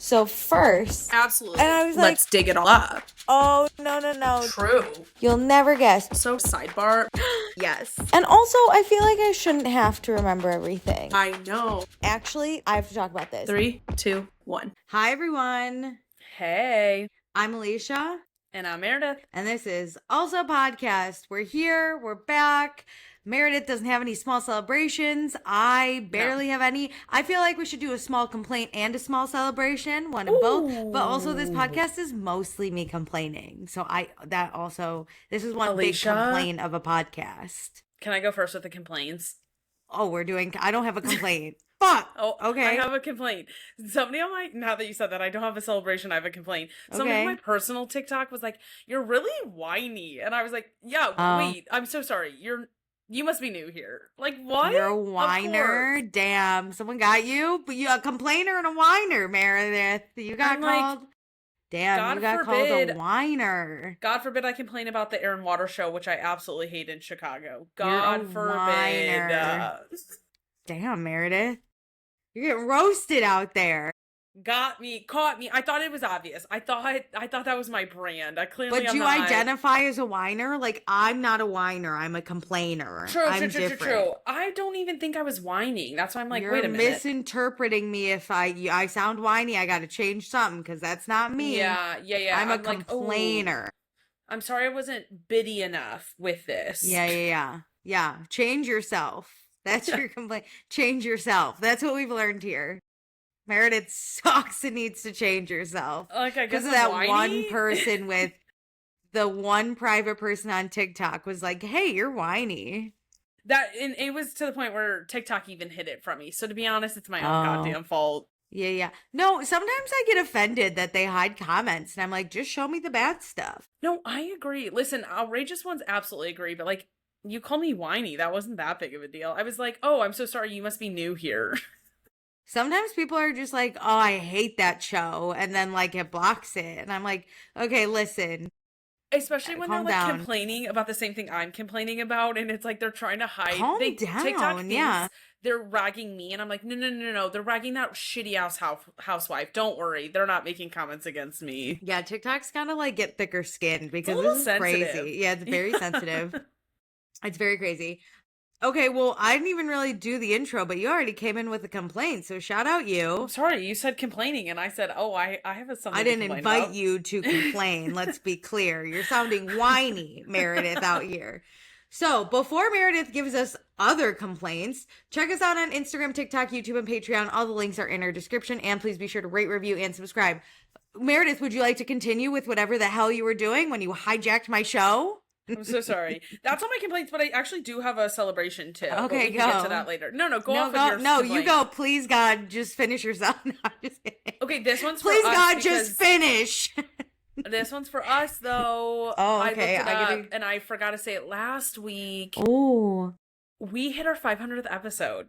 So first, Absolutely. and I was Let's like, dig it all up. oh, no. True. You'll never guess. So, sidebar. Yes. And also, I feel like I shouldn't have to remember everything. I know. Actually, I have to talk about this. 3, 2, 1. Hi, everyone. Hey. I'm Alicia. And I'm Meredith. And this is also a podcast. We're here. We're back. Meredith doesn't have any small celebrations. I barely have any. I feel like we should do a small complaint and a small celebration, one of both. But also, this podcast is mostly me complaining. So this is one Alicia? big complaint of a podcast. Can I go first with the complaints? Oh, I don't have a complaint. Fuck. Oh, okay. I have a complaint. Somebody on now that you said that, I don't have a celebration, I have a complaint. Somebody on my personal TikTok was like, "You're really whiny." And I was like, yeah, wait, I'm so sorry. You must be new here. Like, what? You're a whiner. Damn. Someone got you? But you a complainer and a whiner, Meredith. You got called. Damn, you got called a whiner. God forbid I complain about the air and water show, which I absolutely hate in Chicago. God forbid. Whiner. Damn, Meredith. You're getting roasted out there. Caught me. I thought it was obvious. I thought that was my brand. But you identify as a whiner? Like, I'm not a whiner. I'm a complainer. True. I don't even think I was whining. That's why I'm like, wait a minute. You're misinterpreting me. If I sound whiny, I got to change something because that's not me. Yeah. I'm a complainer. Like, I'm sorry I wasn't bitty enough with this. Yeah. Change yourself. That's your complaint. Change yourself. That's what we've learned here. Meredith sucks and needs to change herself. Like, I guess because of that whiny? one person with the one private person on TikTok was like, "Hey, you're whiny." And it was to the point where TikTok even hid it from me. So to be honest, it's my own goddamn fault. Yeah. No, sometimes I get offended that they hide comments, and I'm like, just show me the bad stuff. No, I agree. Listen, outrageous ones absolutely agree, but like, you called me whiny. That wasn't that big of a deal. I was like, oh, I'm so sorry. You must be new here. Sometimes people are just like, oh, I hate that show. And then like it blocks it. And I'm like, okay, listen. Especially when they're like complaining about the same thing I'm complaining about. And it's like they're trying to hide. Calm down. TikTok thinks they're ragging me. And I'm like, no. They're ragging that shitty ass housewife. Don't worry. They're not making comments against me. Yeah, TikTok's gotta like get thicker skin because this is sensitive. Crazy. Yeah, it's very sensitive. It's very crazy. Okay, well, I didn't even really do the intro, but you already came in with a complaint, so shout out you. I'm sorry, you said complaining, and I said, oh, I have something I didn't invite about. you to complain, let's be clear. You're sounding whiny, Meredith, out here. So, before Meredith gives us other complaints, check us out on Instagram, TikTok, YouTube, and Patreon. All the links are in our description, and please be sure to rate, review, and subscribe. Meredith, would you like to continue with whatever the hell you were doing when you hijacked my show? I'm so sorry. That's all my complaints, but I actually do have a celebration too. Okay, we can get to that later. No, go off with your No, complaint. you go. Please, God, just finish yourself. No, I'm just kidding. Okay, this one's Please, for us. God, just finish. This one's for us, though. Oh, okay. I looked it up, and I forgot to say it last week. Oh. We hit our 500th episode.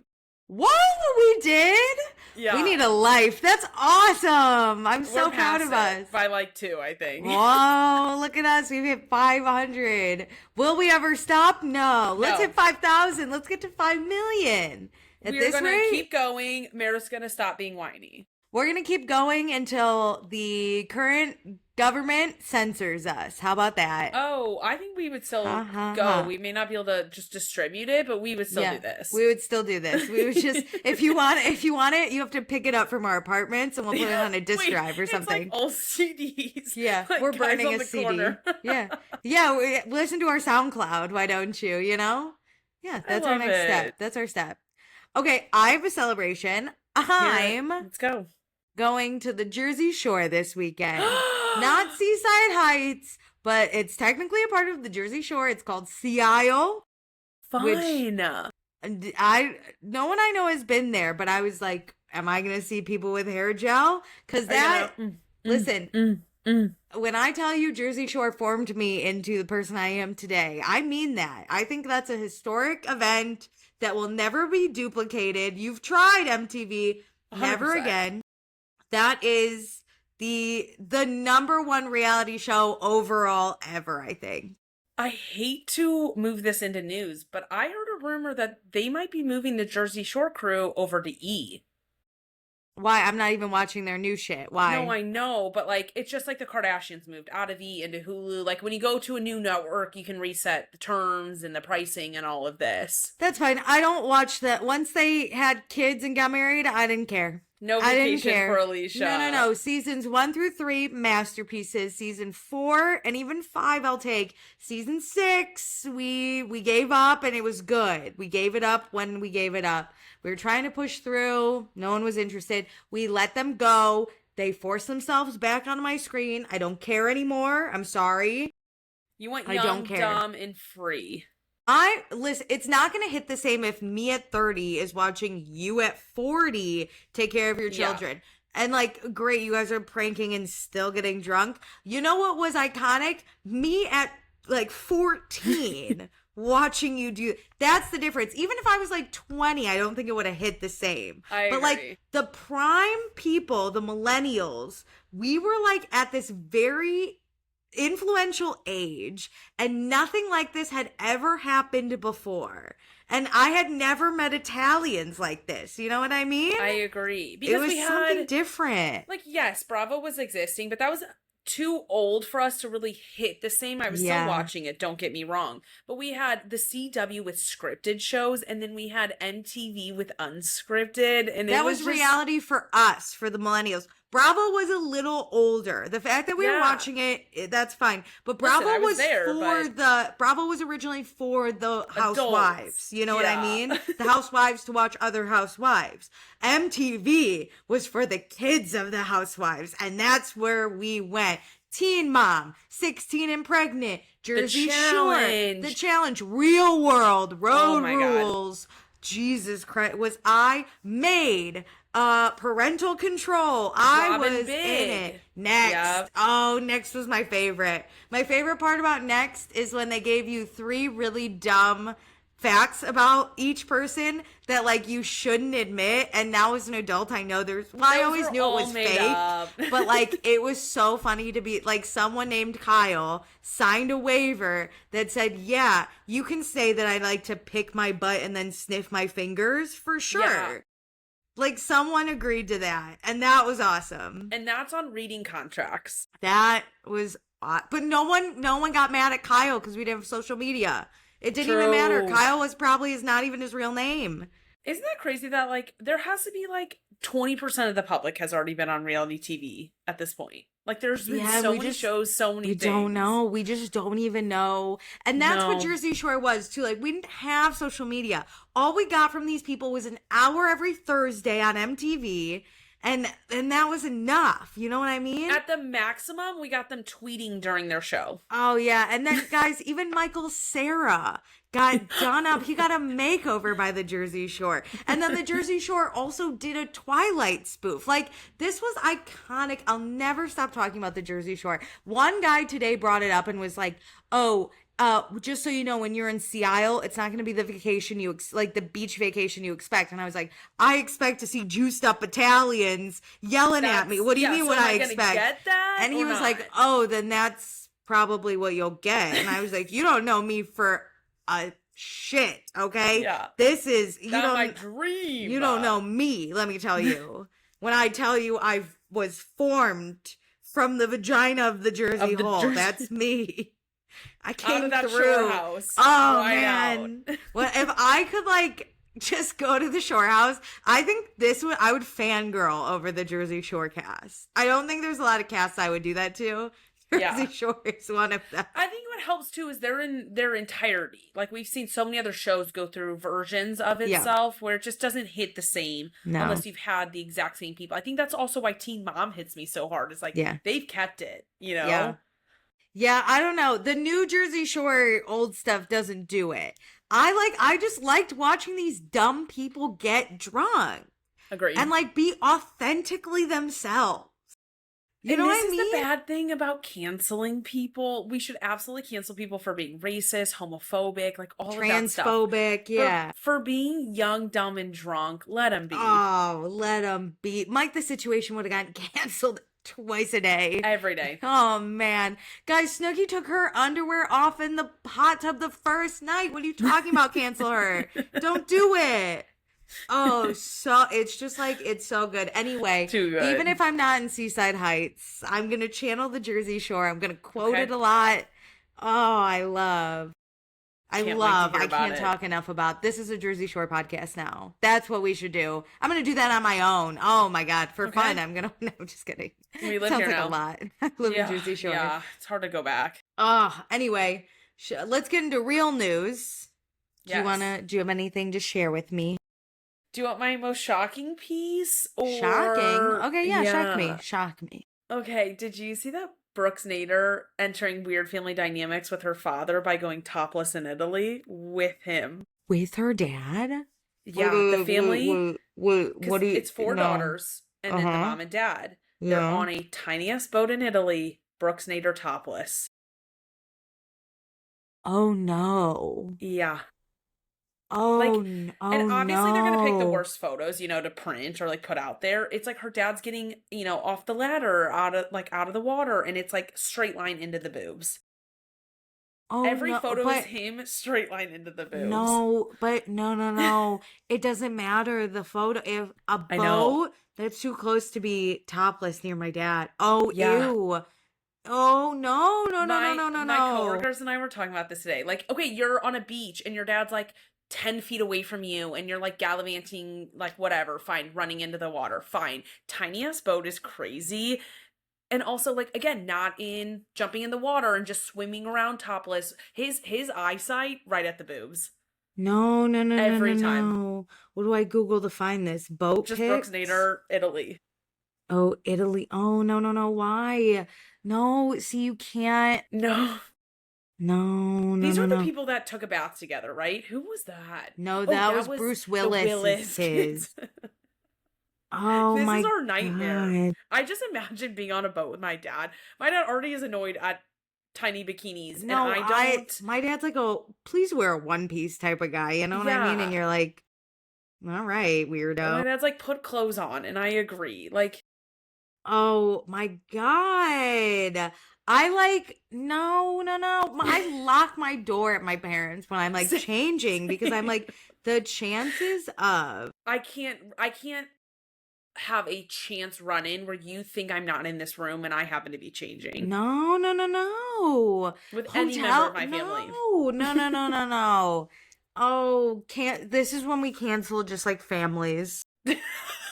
Whoa, we did? Yeah. We need a life. That's awesome. I'm so proud of us. By like 2, I think. Whoa, look at us. We've hit 500. Will we ever stop? No. Let's hit 5,000. Let's get to 5 million. We're going to keep going. Meredith's going to stop being whiny. We're going to keep going until the current government censors us. How about that? Oh, I think we would still go. We may not be able to just distribute it, but we would still do this. We would still do this. We would just, if you want it, you have to pick it up from our apartments and we'll put it on a disk drive or something. It's like all CDs. Yeah, like we're burning a CD. Yeah. Listen to our SoundCloud. Why don't you? You know? Yeah, that's our next step. That's our step. Okay, I have a celebration. Let's go. Going to the Jersey Shore this weekend. Not Seaside Heights, but it's technically a part of the Jersey Shore. It's called Sea Isle. Fine. No one I know has been there, but I was like, am I going to see people with hair gel? Because listen, when I tell you Jersey Shore formed me into the person I am today, I mean that. I think that's a historic event that will never be duplicated. You've tried MTV, 100%. Never again. That is the number one reality show overall ever, I think. I hate to move this into news, but I heard a rumor that they might be moving the Jersey Shore crew over to E. Why? I'm not even watching their new shit. Why? No, I know, but like it's just like the Kardashians moved out of E into Hulu. Like when you go to a new network, you can reset the terms and the pricing and all of this. That's fine. I don't watch that. Once they had kids and got married, I didn't care. No vacation for Alicia. No. Seasons 1 through 3, masterpieces. Season 4 and even 5, I'll take. Season 6, we gave up and it was good. We gave it up when we gave it up. We were trying to push through. No one was interested. We let them go. They forced themselves back on my screen. I don't care anymore. I'm sorry. You want young, dumb, and free. Listen, it's not going to hit the same if me at 30 is watching you at 40 take care of your children. Yeah. And like, great, you guys are pranking and still getting drunk. You know what was iconic? Me at like 14 watching you do. That's the difference. Even if I was like 20, I don't think it would have hit the same. But agree. Like the prime people, the millennials, we were like at this very influential age, and nothing like this had ever happened before, and I had never met Italians like this. You know what I mean? I agree, because it was something different. Like, yes, Bravo was existing, but that was too old for us to really hit the same. I was still watching it, don't get me wrong, but we had the CW with scripted shows, and then we had MTV with unscripted, and that was reality for us, for the millennials. Bravo was a little older. The fact that we were watching it, that's fine. But Bravo Bravo was originally for the housewives. Adults. You know what I mean? The housewives to watch other housewives. MTV was for the kids of the housewives, and that's where we went. Teen Mom, 16 and Pregnant, Jersey Shore, The Challenge, Real World, Road Rules. God. Jesus Christ, was I made Parental Control. I was in it. Next. Yep. Oh, Next was my favorite. My favorite part about Next is when they gave you 3 really dumb facts about each person that like you shouldn't admit, and now as an adult I know I always knew it was fake, but like it was so funny to be like, someone named Kyle signed a waiver that said, yeah, you can say that I like to pick my butt and then sniff my fingers for sure. Yeah. Like someone agreed to that, and that was awesome. And that's on reading contracts. That was but no one got mad at Kyle because we didn't have social media. It didn't even matter. Kyle is not even his real name. Isn't that crazy that like there has to be like 20% of the public has already been on reality TV at this point? Like there's been so many shows, so many things. We don't know. We just don't even know. And that's what Jersey Shore was too. Like we didn't have social media. All we got from these people was an hour every Thursday on MTV. And that was enough. You know what I mean? At the maximum, we got them tweeting during their show. Oh, yeah. And then, guys, even Michael Cera got done up. He got a makeover by the Jersey Shore. And then the Jersey Shore also did a Twilight spoof. Like, this was iconic. I'll never stop talking about the Jersey Shore. One guy today brought it up and was like, just so you know, when you're in Sea Isle, it's not going to be the vacation like the beach vacation you expect. And I was like, I expect to see juiced up Italians yelling at me. What do you mean? So what I expect? Get that, and he was like, oh, then that's probably what you'll get. And I was like, you don't know me for a shit, okay? Yeah. This is my dream. You don't know me. Let me tell you. When I tell you I was formed from the vagina of the Jersey Hole, that's me. I came out of that through. Shore House. Oh right man! Well, if I could like just go to the Shore House, I think I would fangirl over the Jersey Shore cast. I don't think there's a lot of casts I would do that to. Jersey Shore is one of them. I think what helps too is they're in their entirety. Like we've seen so many other shows go through versions of itself where it just doesn't hit the same unless you've had the exact same people. I think that's also why Teen Mom hits me so hard. It's like they've kept it, you know? Yeah, I don't know. The new Jersey Shore old stuff doesn't do it. I just liked watching these dumb people get drunk. Agreed. And like be authentically themselves. You know what I mean? This is the bad thing about canceling people. We should absolutely cancel people for being racist, homophobic, like all of that stuff. Transphobic, yeah. For being young, dumb, and drunk, let them be. Oh, let them be. Mike, the Situation would have gotten canceled twice a day. Every day. Oh, man. Guys, Snooki took her underwear off in the hot tub the first night. What are you talking about? Cancel her. Don't do it. Oh, so it's just like it's so good. Anyway, Too good. even if I'm not in Seaside Heights, I'm gonna channel the Jersey Shore. I'm gonna quote it a lot. Oh, I can't talk enough about this. Is a Jersey Shore podcast now. That's what we should do. I'm gonna do that on my own. Oh my god, for fun. I'm gonna. No, I'm just kidding. We live Sounds here like now. a lot. I live in Jersey Shore. Yeah, it's hard to go back. Anyway, let's get into real news. Do you have anything to share with me? Do you want my most shocking piece? Or... Shocking? Okay, yeah, shock me. Okay, did you see that Brooks Nader entering weird family dynamics with her father by going topless in Italy with him? With her dad? Yeah, the family. What do you... It's 4 daughters and then the mom and dad. They're on a tiny-ass boat in Italy, Brooks Nader topless. Oh, no. Yeah. And obviously they're gonna pick the worst photos, to print or like put out there. It's like her dad's getting, off the ladder out of the water, and it's like straight line into the boobs. Oh, every photo is him straight line into the boobs. No, but no. It doesn't matter the photo. If a boat that's too close to be topless near my dad. Oh, yeah. Ew. Oh, no. My coworkers and I were talking about this today. Like, okay, you're on a beach and your dad's like 10 feet away from you and you're like gallivanting, like whatever, fine, running into the water, fine. Tiny ass boat is crazy. And also, like, again, not in jumping in the water and just swimming around topless. His eyesight right at the boobs. No. Every time. No. What do I Google to find this? Boat just pics? Brooks Nader, Italy. Oh, Italy. Oh, no. Why? No, see, you can't. No. These are the people that took a bath together, right? Who was that? No, that was Bruce Willis. His. Oh, this is our nightmare. God. I just imagine being on a boat with my dad. My dad already is annoyed at tiny bikinis. No, and I don't. My dad's like, please wear a one piece type of guy. You know what I mean? And you're like, all right, weirdo. And my dad's like, put clothes on. And I agree. Like, oh my God. No. I lock my door at my parents when I'm like changing because I'm like, the chances of. I can't have a chance run in where you think I'm not in this room and I happen to be changing. No. With any member of my family. No. Oh, this is when we cancel just like families.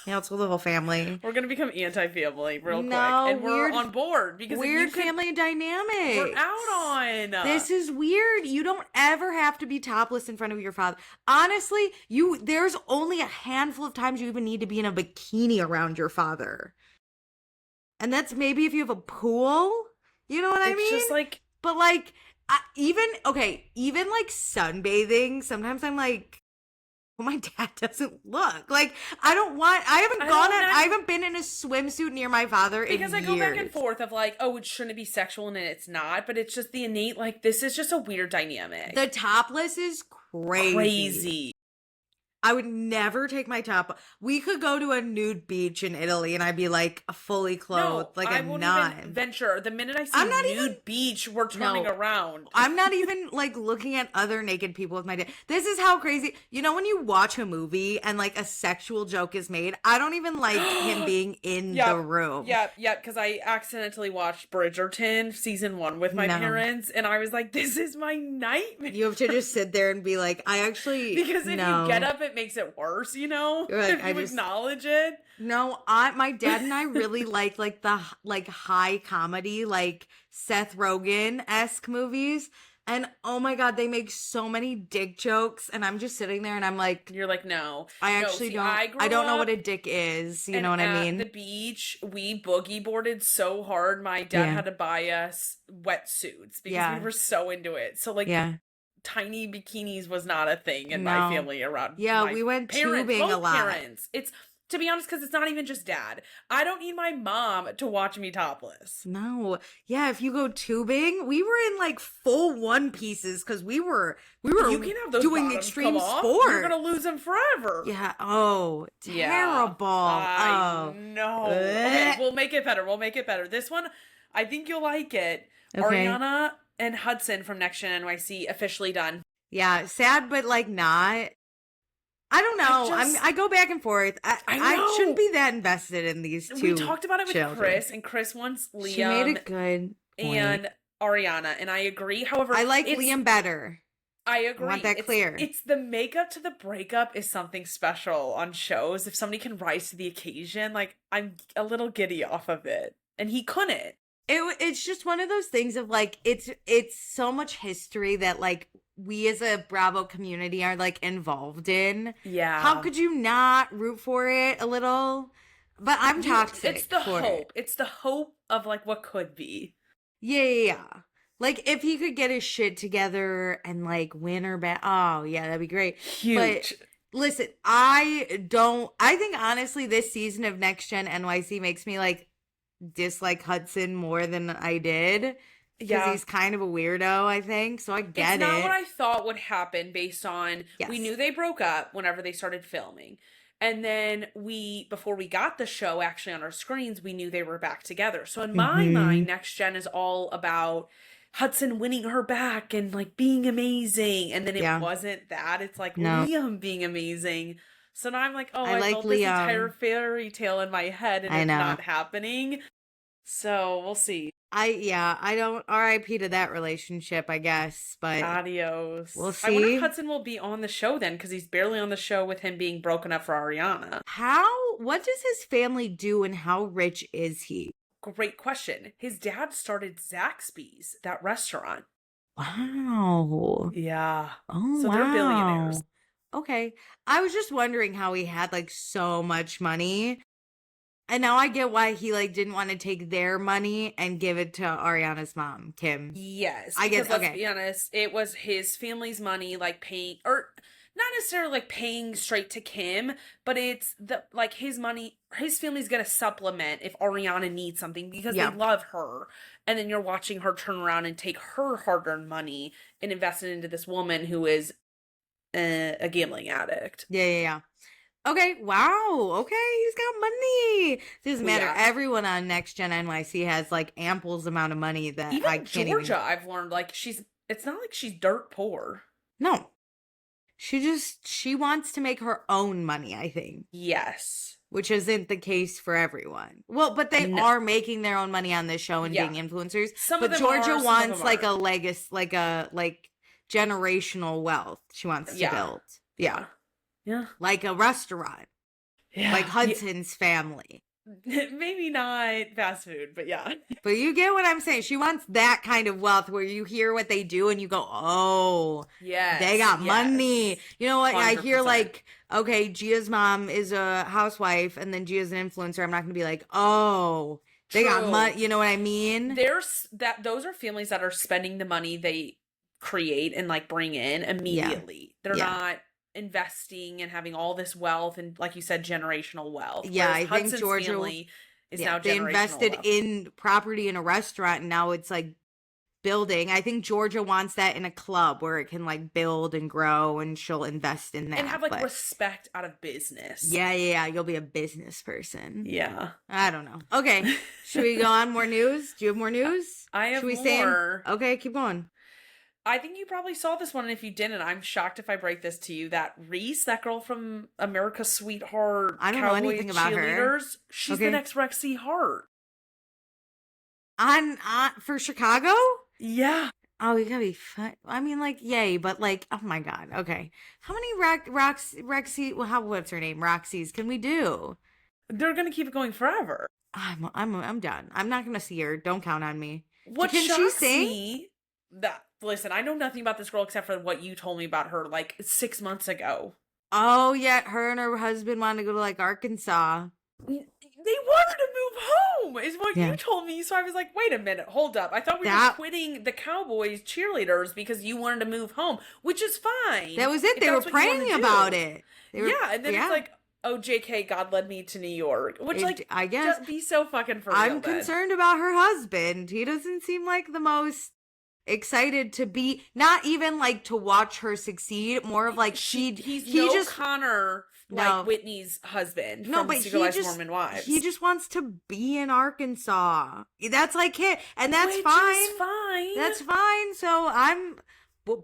Cancel the whole family. We're gonna become anti-family real quick, and we're on board because weird family dynamics. We're out on. This is weird. You don't ever have to be topless in front of your father. Honestly, there's only a handful of times you even need to be in a bikini around your father, and that's maybe if you have a pool. You know what I mean? It's just like, but like, even like sunbathing. Sometimes I'm like, my dad doesn't look like I haven't been in a swimsuit near my father because I go back and forth of like, oh, it shouldn't be sexual and it's not, but it's just the innate, like, this is just a weird dynamic. The topless is crazy. I would never take my top. We could go to a nude beach in Italy and I'd be like fully clothed, like a nun. I won't even venture. The minute I see nude beach, we're turning around. I'm not even like looking at other naked people with my dad. This is how crazy. You know when you watch a movie and like a sexual joke is made, I don't even like him being in the room. Yeah, because I accidentally watched Bridgerton season 1 with my parents and I was like, this is my nightmare. You have to just sit there and be like, because if you get up, it makes it worse, You're like, if you acknowledge it. No, my dad and I really like the high comedy, like Seth Rogen-esque movies. And oh my God, they make so many dick jokes. And I'm just sitting there and I'm like, you're like, no. I don't know what a dick is. You know what I mean? At the beach, we boogie boarded so hard. My dad had to buy us wetsuits because we were so into it. So like, tiny bikinis was not a thing in my family around. Yeah, we went tubing a lot. It's, to be honest, because it's not even just dad. I don't need my mom to watch me topless. No. Yeah, if you go tubing, we were in like full one pieces because we were you can have those doing extreme sport. You're gonna lose them forever. Yeah. Oh, terrible. I know. Okay, we'll make it better. This one, I think you'll like it. Okay. Ariana and Hudson from Next Gen NYC officially done. Yeah, sad, but like not. I don't know. I go back and forth. I shouldn't be that invested in these two. We talked about it with Chris, and Chris wants Liam. She made a good point. And Ariana, and I agree. However, I like Liam better. I agree. I want that clear. It's the makeup to the breakup is something special on shows. If somebody can rise to the occasion, like, I'm a little giddy off of it. And he couldn't. It's just one of those things of, like, it's so much history that, like, we as a Bravo community are, like, involved in. Yeah. How could you not root for it a little? But I'm toxic. It's the hope. It's the hope of, like, what could be. Yeah. Like, if he could get his shit together and, like, win or bad. Oh, yeah, that'd be great. Huge. But listen, I think, honestly, this season of Next Gen NYC makes me, like, dislike Hudson more than I did. Because he's kind of a weirdo, I think. So I get it. It's not what I thought would happen based on... Yes. We knew they broke up whenever they started filming. And then before we got the show actually on our screens, we knew they were back together. So in my mind, Next Gen is all about Hudson winning her back and, like, being amazing. And then it wasn't that. It's like Liam being amazing. So now I'm like, I built this entire fairy tale in my head and it's not happening. So we'll see. I don't RIP to that relationship, I guess, but adios. We'll see. I wonder if Hudson will be on the show then, because he's barely on the show with him being broken up for Ariana. What does his family do and how rich is he? Great question. His dad started Zaxby's, that restaurant. Wow. Yeah. Oh, so they're billionaires. Okay. I was just wondering how he had, like, so much money. And now I get why he, like, didn't want to take their money and give it to Ariana's mom, Kim. Yes. I guess, let's be honest, it was his family's money, like, paying, or not necessarily, like, paying straight to Kim, but it's, his money, his family's gonna supplement if Ariana needs something because they love her. And then you're watching her turn around and take her hard-earned money and invest it into this woman who is a gambling addict. Yeah. Okay, wow. Okay, he's got money. Doesn't matter. Yeah. Everyone on Next Gen NYC has, like, ample amount of money that even I can't Georgia, I've learned, like, it's not like she's dirt poor. No. She wants to make her own money, I think. Yes. Which isn't the case for everyone. Well, but they are making their own money on this show and being influencers. But Georgia wants, like, a legacy, like generational wealth she wants to build. Yeah. Yeah. Like a restaurant. Yeah. Like Hudson's family. Maybe not fast food, but yeah. But you get what I'm saying. She wants that kind of wealth where you hear what they do and you go, oh, yeah, they got money. You know what? 100%. I hear, like, okay, Gia's mom is a housewife and then Gia's an influencer. I'm not going to be like, oh, they got money. You know what I mean? Those are families that are spending the money they create and, like, bring in immediately. They're not investing and having all this wealth and, like you said, generational wealth. Yeah, I think Hudson's Georgia family is now they invested wealth. In property in a restaurant and now it's, like, building. I think Georgia wants that in a club where it can, like, build and grow and she'll invest in that and have, like, respect out of business. Yeah, you'll be a business person. Yeah, I don't know. Okay, should we go on? More news? Do you have more news? I have more. Okay, keep going. I think you probably saw this one, and if you didn't, I'm shocked if I break this to you, that Reece, that girl from America's Sweetheart, I don't know anything about her. She's the next Roxie Hart. On for Chicago? Yeah. Oh, you gotta be fun. I mean, like, yay, but, like, oh my god. Okay, how many Roxie? Well, what's her name? Roxies can we do? They're gonna keep it going forever. I'm done. I'm not gonna see her. Don't count on me. What can she sing? Listen, I know nothing about this girl except for what you told me about her, like, 6 months ago. Oh, yeah, her and her husband wanted to go to, like, Arkansas. They wanted to move home, is what you told me. So I was like, wait a minute, hold up. I thought we were quitting the Cowboys cheerleaders because you wanted to move home, which is fine. That was it. They were praying about it. And then it's like, oh, JK, God led me to New York. Which, I guess. Just be so fucking for real. I'm concerned about her husband. He doesn't seem like the most excited to be, not even, like, to watch her succeed, more of, like, he's Connor, like, Whitney's husband from Legalized Mormon Wives. He just wants to be in Arkansas. That's, like, it, and that's fine. Fine. That's fine. So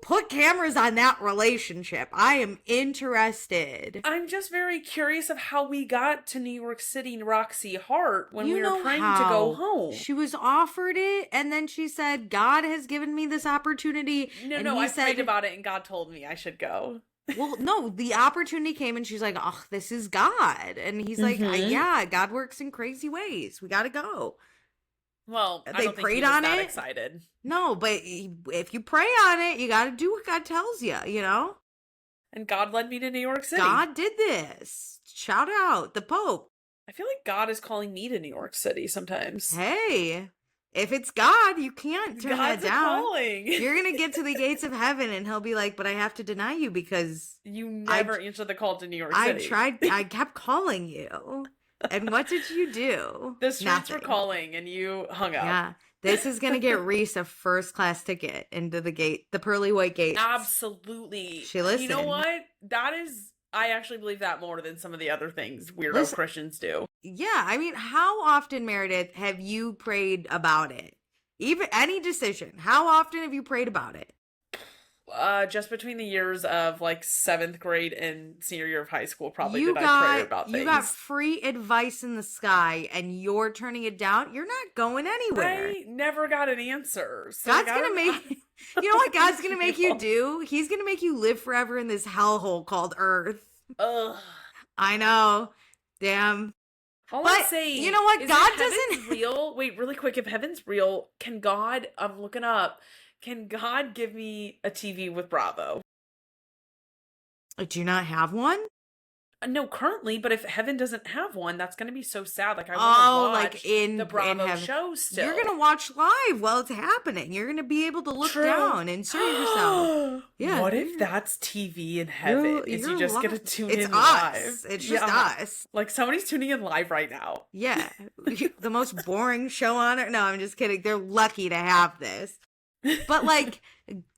put cameras on that relationship. I am interested. I'm just very curious of how we got to New York City, Roxie Hart, when we were praying to go home. She was offered it, and then she said, God has given me this opportunity. No, I prayed about it, and God told me I should go. Well, no, the opportunity came, and she's like, oh, this is God. And he's like, yeah, God works in crazy ways. We got to go. Well, they I don't prayed think he was on that it. Excited. No, but if you pray on it, you got to do what God tells you, you know? And God led me to New York City. God did this. Shout out the Pope. I feel like God is calling me to New York City sometimes. Hey, if it's God, you can't turn that down. Calling. You're going to get to the gates of heaven and he'll be like, but I have to deny you because you never answered the call to New York City. I kept calling you. And what did you do? The streets were calling and you hung up. Yeah. This is going to get Reece a first class ticket into the pearly white gate. Absolutely. She listened. You know what? I actually believe that more than some of the other things weirdo Christians do. Yeah. I mean, how often, Meredith, have you prayed about it? Even any decision. How often have you prayed about it? Just between the years of like 7th grade and senior year of high school, I pray about things. You got free advice in the sky and you're turning it down. You're not going anywhere. I never got an answer. So God's gonna make you know what God's gonna make you do? He's gonna make you live forever in this hellhole called Earth. Ugh. I know. Damn. All I'm saying, you know what? God doesn't real. Wait, really quick. If heaven's real, can God? I'm looking up. Can God give me a TV with Bravo? Do you not have one? No, currently, but if heaven doesn't have one, that's going to be so sad. Like, I want to watch the Bravo show still. You're going to watch live while it's happening. You're going to be able to look down and insert yourself. Yeah. What if that's TV in heaven? You just get to tune in live? It's just us. Like, somebody's tuning in live right now. Yeah. The most boring show on earth. No, I'm just kidding. They're lucky to have this. But like,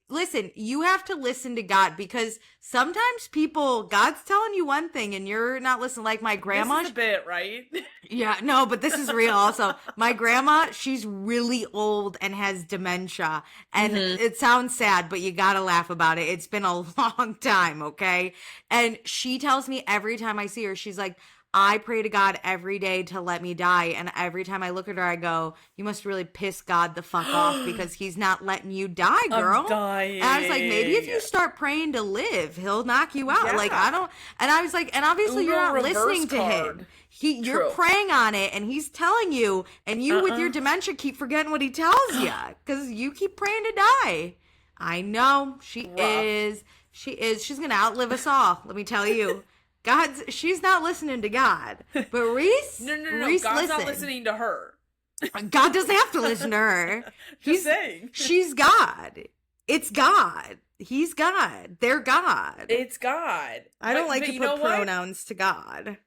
listen, you have to listen to God because sometimes God's telling you one thing and you're not listening. Like my grandma. This is a bit, right? Yeah, no, but this is real also. My grandma, she's really old and has dementia. And it sounds sad, but you gotta laugh about it. It's been a long time, okay? And she tells me every time I see her, she's like, I pray to God every day to let me die. And every time I look at her, I go, you must really piss God the fuck off because he's not letting you die, girl. I'm dying. And I was like, maybe if you start praying to live, he'll knock you out. Yeah. Like, I don't. And I was like, and obviously you're not listening to him. You're praying on it and he's telling you, and you with your dementia keep forgetting what he tells you because you keep praying to die. I know. She is. She's going to outlive us all. Let me tell you. She's not listening to God. But Reece, no. Reece God's not listening to her. God doesn't have to listen to her. Just saying. She's God. It's God. He's God. They're God. It's God. I don't like to put pronouns to God.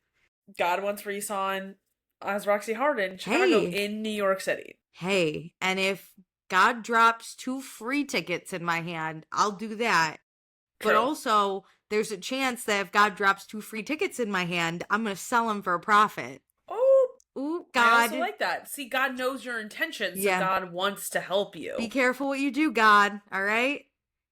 God wants Reece on as Roxie Hart in Chicago in New York City. Hey, and if God drops 2 free tickets in my hand, I'll do that. True. But also, there's a chance that if God drops 2 free tickets in my hand, I'm going to sell them for a profit. Ooh, God. I also like that. See, God knows your intentions, so God wants to help you. Be careful what you do, God, all right?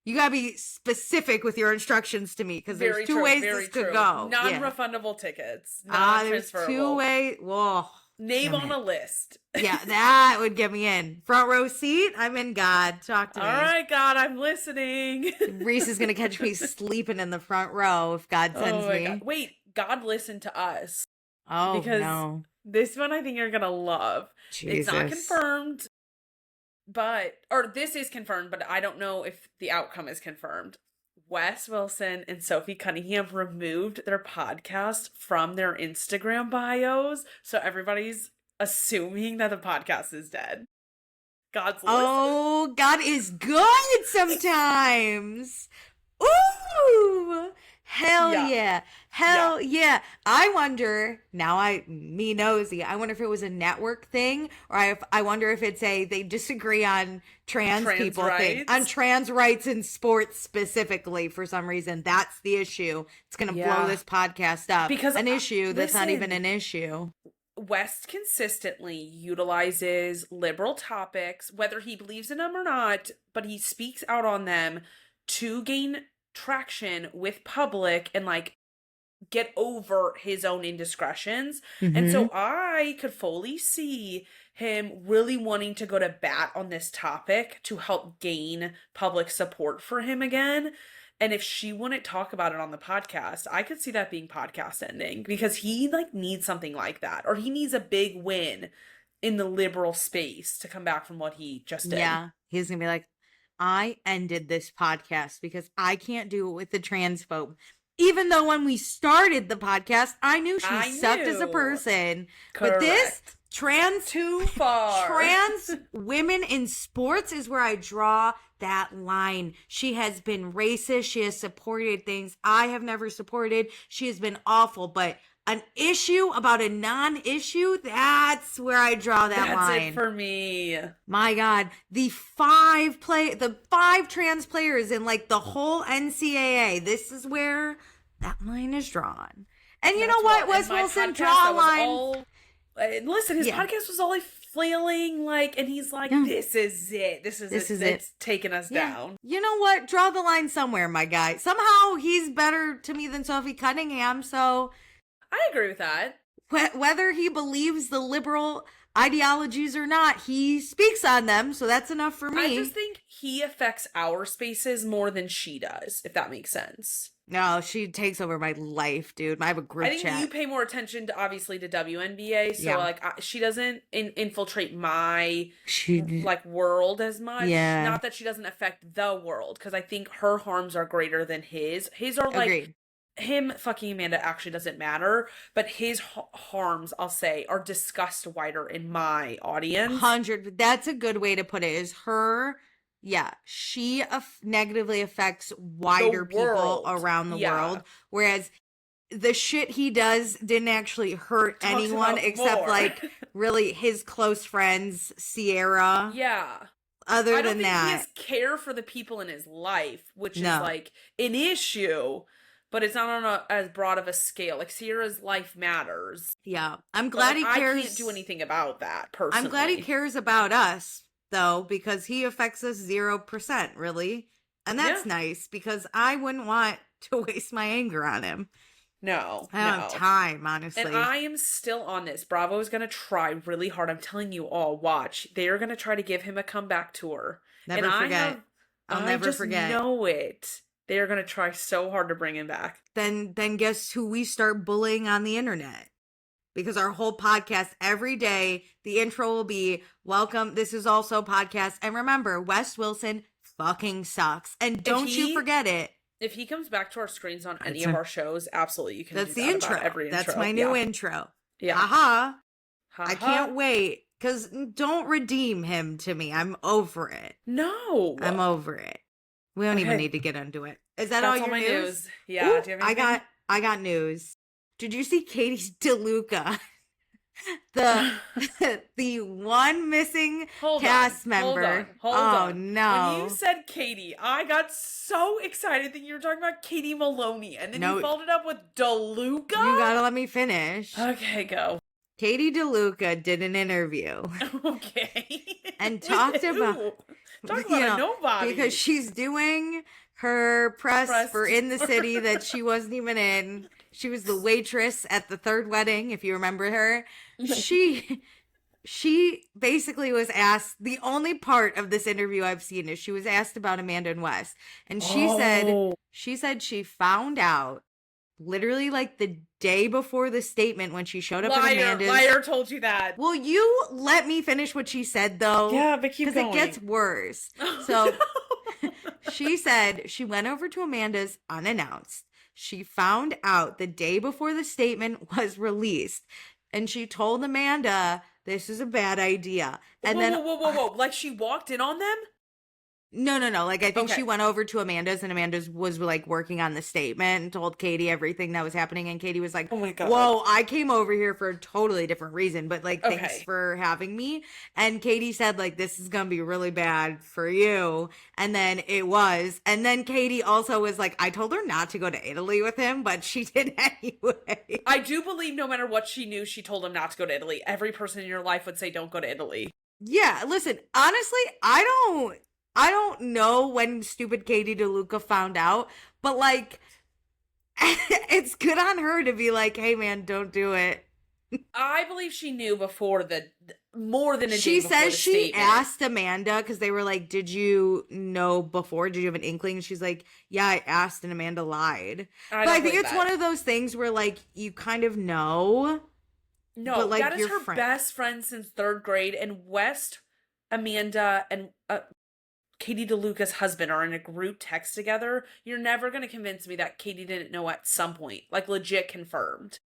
You got to be specific with your instructions to me, because there's 2 ways this could go. Non-refundable tickets. Non-transferable. There's 2 ways. Whoa. Name on a list. Yeah, that would get me in. Front row seat, I'm in, God. Talk to me. All right, God, I'm listening. Reece is going to catch me sleeping in the front row if God sends me. God. Wait, God listened to us. Oh, because no. This one I think you're going to love. Jesus. It's not confirmed, or this is confirmed, but I don't know if the outcome is confirmed. Wes Wilson and Sophie Cunningham removed their podcast from their Instagram bios, so everybody's assuming that the podcast is dead. God's listening. Oh, God is good sometimes. Ooh, hell yeah. Hell yeah. I wonder, me nosy, I wonder if it was a network thing, or I wonder if it's they disagree on trans people thing, on trans rights in sports specifically for some reason. That's the issue. It's going to blow this podcast up. Because an issue that's not even an issue. West consistently utilizes liberal topics, whether he believes in them or not, but he speaks out on them to gain traction with public and like get over his own indiscretions. And so I could fully see him really wanting to go to bat on this topic to help gain public support for him again. And if she wouldn't talk about it on the podcast, I could see that being podcast ending, because he like needs something like that, or he needs a big win in the liberal space to come back from what he just did. Yeah, he's gonna be like, I ended this podcast because I can't do it with the transphobe. Even though when we started the podcast, I knew she sucked as a person. Correct. But this Too far. trans women in sports is where I draw that line. She has been racist. She has supported things I have never supported. She has been awful. But an issue about a non-issue, that's where I draw that line. That's it for me. My God, the five trans players in like the whole NCAA. This is where that line is drawn. And you know what, Wes Wilson, draw a line. Listen, his podcast was all like flailing, like, and he's like, "This is it. This is it. It's taking us down." You know what? Draw the line somewhere, my guy. Somehow he's better to me than Sophie Cunningham. So I agree with that. Whether he believes the liberal ideologies or not, he speaks on them. So that's enough for me. I just think he affects our spaces more than she does, if that makes sense. No, she takes over my life, dude. I have a group chat. I think you pay more attention to, obviously, to WNBA, so like she doesn't infiltrate my like world as much. Yeah. Not that she doesn't affect the world, because I think her harms are greater than his. His are like Agreed. Him fucking Amanda actually doesn't matter, but his harms, I'll say, are discussed wider in my audience. 100. That's a good way to put it. Is her. Yeah, she negatively affects wider people around the world, whereas the shit he does didn't actually hurt anyone except like really his close friends, Sierra. Yeah. Other than that, he has care for the people in his life, which is like an issue, but it's not on as broad of a scale. Like, Sierra's life matters. Yeah, I'm glad he cares. I can't do anything about that personally. I'm glad he cares about us, though, because he affects us 0%, really. And that's nice, because I wouldn't want to waste my anger on him. No. I don't have time, honestly. And I am still on this. Bravo is going to try really hard. I'm telling you all, watch. They are going to try to give him a comeback tour. Never forget. I'll never forget. I just know it. They are going to try so hard to bring him back. Then guess who we start bullying on the internet? Because our whole podcast, every day, the intro will be, welcome, this is also podcast. And remember, Wes Wilson fucking sucks. And don't you forget it. If he comes back to our screens on any of our shows, absolutely, you can That's do the that intro. About every intro. That's my new intro. Yeah. Ha-ha. I can't wait. Because don't redeem him to me. I'm over it. No. I'm over it. We don't even need to get into it. Is that all your news? Yeah. Ooh, do you have anything? I got news. Did you see Katie's DeLuca? the one missing cast member. Hold on. Oh no. When you said Katie, I got so excited that you were talking about Katie Maloney, and then you followed it up with DeLuca. You gotta let me finish. Okay, go. Katie DeLuca did an interview. Okay. And talked about a nobody. Because she's doing her press for In the City that she wasn't even in. She was the waitress at the third wedding, if you remember her. She basically was asked, the only part of this interview I've seen is she was asked about Amanda and Wes. And she said she found out literally like the day before the statement when she showed up at Amanda's. Liar told you that. Will you let me finish what she said, though? Yeah, but keep going. Because it gets worse. So she said she went over to Amanda's unannounced. She found out the day before the statement was released. And she told Amanda, this is a bad idea. And whoa. Like she walked in on them? No. Like, I think she went over to Amanda's, and Amanda's was, like, working on the statement and told Katie everything that was happening. And Katie was like, oh my God. Whoa, I came over here for a totally different reason. But, like, thanks for having me. And Katie said, like, this is going to be really bad for you. And then it was. And then Katie also was like, I told her not to go to Italy with him, but she did anyway. I do believe no matter what she knew, she told him not to go to Italy. Every person in your life would say, don't go to Italy. Yeah, listen, honestly, I I don't know when stupid Katie DeLuca found out, but like, it's good on her to be like, hey man, don't do it. I believe she knew before more than a she day before says the she statement. asked Amanda because they were like, did you know before? Did you have an inkling? And she's like, yeah, I asked and Amanda lied. But I think it's one of those things where like you kind of know. No, but, like, that is her best friend since 3rd grade, and West, Amanda, and Katie DeLuca's husband are in a group text together. You're never going to convince me that Katie didn't know at some point. Like, legit confirmed.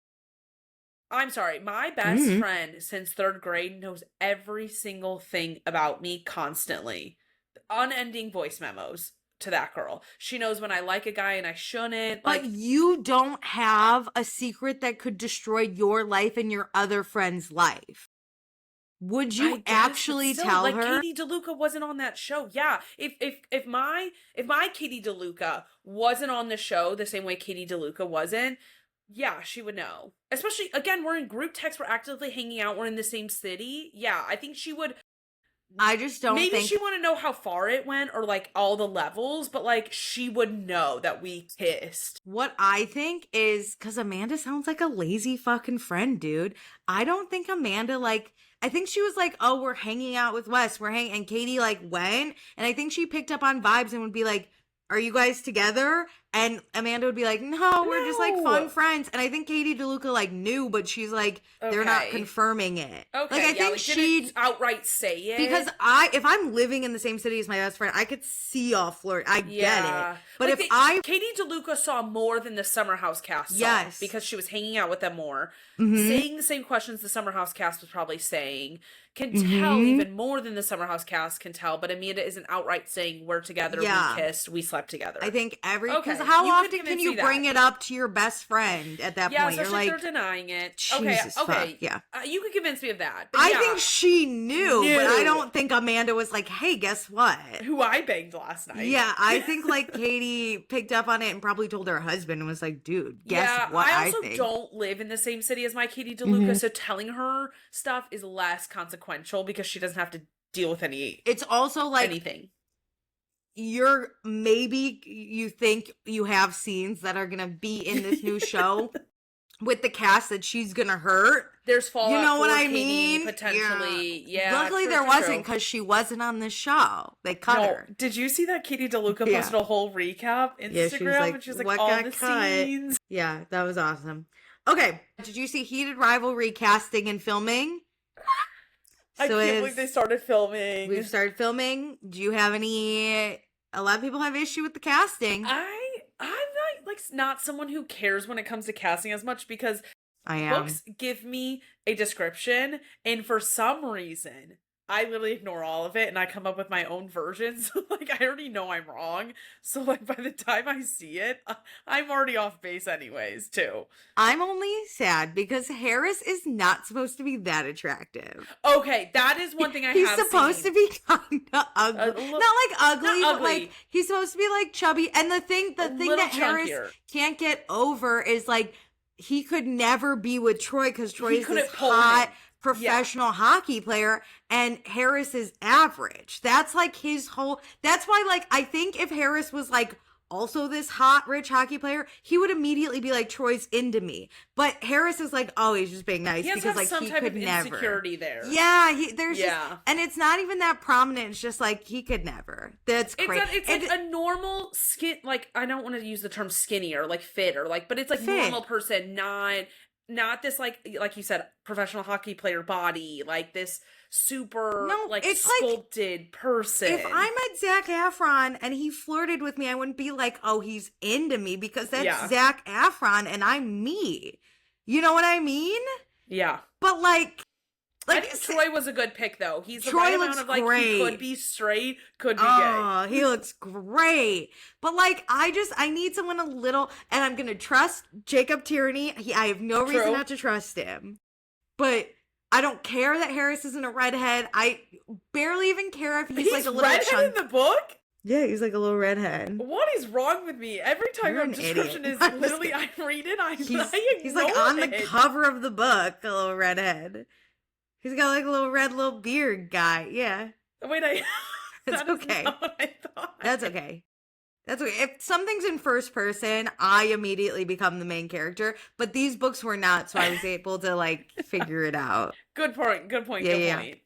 I'm sorry, my best friend since 3rd grade knows every single thing about me constantly. Unending voice memos to that girl. She knows when I like a guy and I shouldn't. But you don't have a secret that could destroy your life and your other friend's life. Would you actually tell her? Like, Katie DeLuca wasn't on that show. Yeah, if my Katie DeLuca wasn't on the show the same way Katie DeLuca wasn't, yeah, she would know. Especially, again, we're in group text, we're actively hanging out, we're in the same city. Yeah, I think she would. I just don't think... Maybe she want to know how far it went or, like, all the levels, but, like, she would know that we kissed. What I think is... Because Amanda sounds like a lazy fucking friend, dude. I don't think Amanda, like... I think she was like, oh, we're hanging out with Wes. And Katie, like, went. And I think she picked up on vibes and would be like, are you guys together? And Amanda would be like, no, we're just like fun friends. And I think Katie DeLuca like knew, but she's like, they're not confirming it. Okay, like I think she'd outright say it. Because if I'm living in the same city as my best friend, I could see y'all flirt. I get it. But like Katie DeLuca saw more than the Summer House cast saw, because she was hanging out with them more, saying the same questions the Summer House cast was probably saying, can tell even more than the Summer House cast can tell. But Amanda isn't outright saying we're together, we kissed, we slept together. I think because how often can you bring it up to your best friend at that point? You're like, they're denying it. Jesus okay, yeah. You could convince me of that. I think she knew, but I don't think Amanda was like, hey, guess what? Who I banged last night. Yeah, I think like Katie picked up on it and probably told her husband and was like, dude, guess what I think. I also don't live in the same city as my Katie DeLuca, so telling her stuff is less consequential because she doesn't have to deal with it's also like anything. You think you have scenes that are gonna be in this new show with the cast that she's gonna hurt. There's fallout. You know what I mean? Potentially, yeah. Luckily, there wasn't because she wasn't on the show. They cut her. Did you see that Katie DeLuca posted a whole recap Instagram? And she was like, all the scenes. Yeah, that was awesome. Okay, did you see Heated Rivalry casting and filming? I can't believe they started filming. We've started filming. Do you have any... A lot of people have issue with the casting. I'm not someone who cares when it comes to casting as much because books give me a description, and for some reason I literally ignore all of it and I come up with my own versions. Like, I already know I'm wrong. So, like, by the time I see it, I'm already off base anyways, too. I'm only sad because Harris is not supposed to be that attractive. Okay, that is one thing He's supposed to be kind of ugly. Not like ugly, but like, he's supposed to be like chubby. And the thing that Harris can't get over is like, he could never be with Troy because Troy is this hot professional hockey player and Harris is average. That's like his whole... That's why, like, I think if Harris was like also this hot rich hockey player, he would immediately be like, Troy's into me. But Harris is like, oh, he's just being nice because like he could never. Insecurity there. Yeah, just, and it's not even that prominent. It's just like he could never. That's crazy. It's like a normal skin. Like, I don't want to use the term skinny or like fit or like, but it's like normal person, not this like you said, professional hockey player body, like this super sculpted person. If I met Zac Efron and he flirted with me, I wouldn't be like, oh, he's into me because that's Zac Efron and I'm me. You know what I mean? Yeah. But like I think Troy was a good pick, though. He's the right amount of, like, he could be straight, could be gay. Oh, he looks great. But, like, I need someone a little, and I'm going to trust Jacob Tierney. I have no reason not to trust him. But I don't care that Harris isn't a redhead. I barely even care if he's like a little redhead in the book? Yeah, he's like a little redhead. What is wrong with me? Every time your description is literally, I read it, he's like on the cover of the book, a little redhead. He's got like a little red little beard guy. Yeah. Wait, That's That is okay. not what I thought. That's okay. That's okay. If something's in first person, I immediately become the main character. But these books were not, so I was able to like figure it out. Good point. Good point. Yeah, Good yeah. point.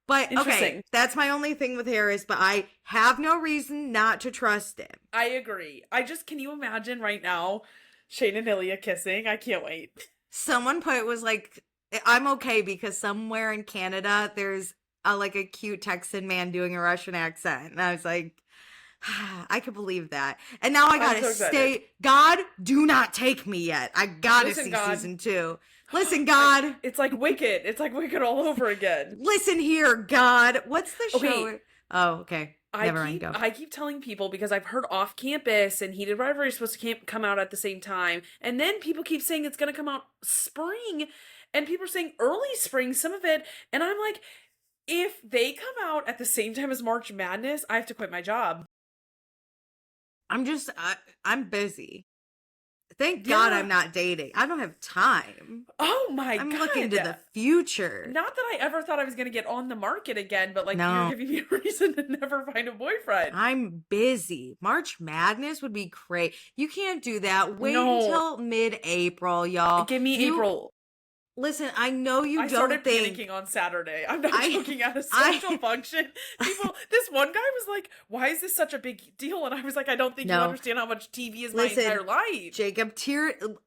But okay, that's my only thing with Harris, but I have no reason not to trust him. I agree. Can you imagine right now Shane and Ilya kissing? I can't wait. Someone was like, I'm okay because somewhere in Canada there's a cute Texan man doing a Russian accent. And I was like, I could believe that. And now I gotta stay. God, do not take me yet. I gotta see season 2. Listen, God. It's like Wicked. It's like Wicked all over again. Listen here, God. What's the show? Oh, okay. Never mind. Go. I keep telling people because I've heard Off Campus and Heated Rivalry is supposed to come out at the same time. And then people keep saying it's going to come out spring. And people are saying early spring, some of it. And I'm like, if they come out at the same time as March Madness, I have to quit my job. I'm busy. Thank God I'm not dating. I don't have time. Oh my God. I'm looking to the future. Not that I ever thought I was going to get on the market again, but you're giving me a reason to never find a boyfriend. I'm busy. March Madness would be great. You can't do that. Wait until mid-April, y'all. Give me April. Listen, I know you I started panicking on Saturday. I'm not joking. At a social function, this one guy was like, "Why is this such a big deal?" And I was like, "I don't think you understand how much TV is my entire life." Jacob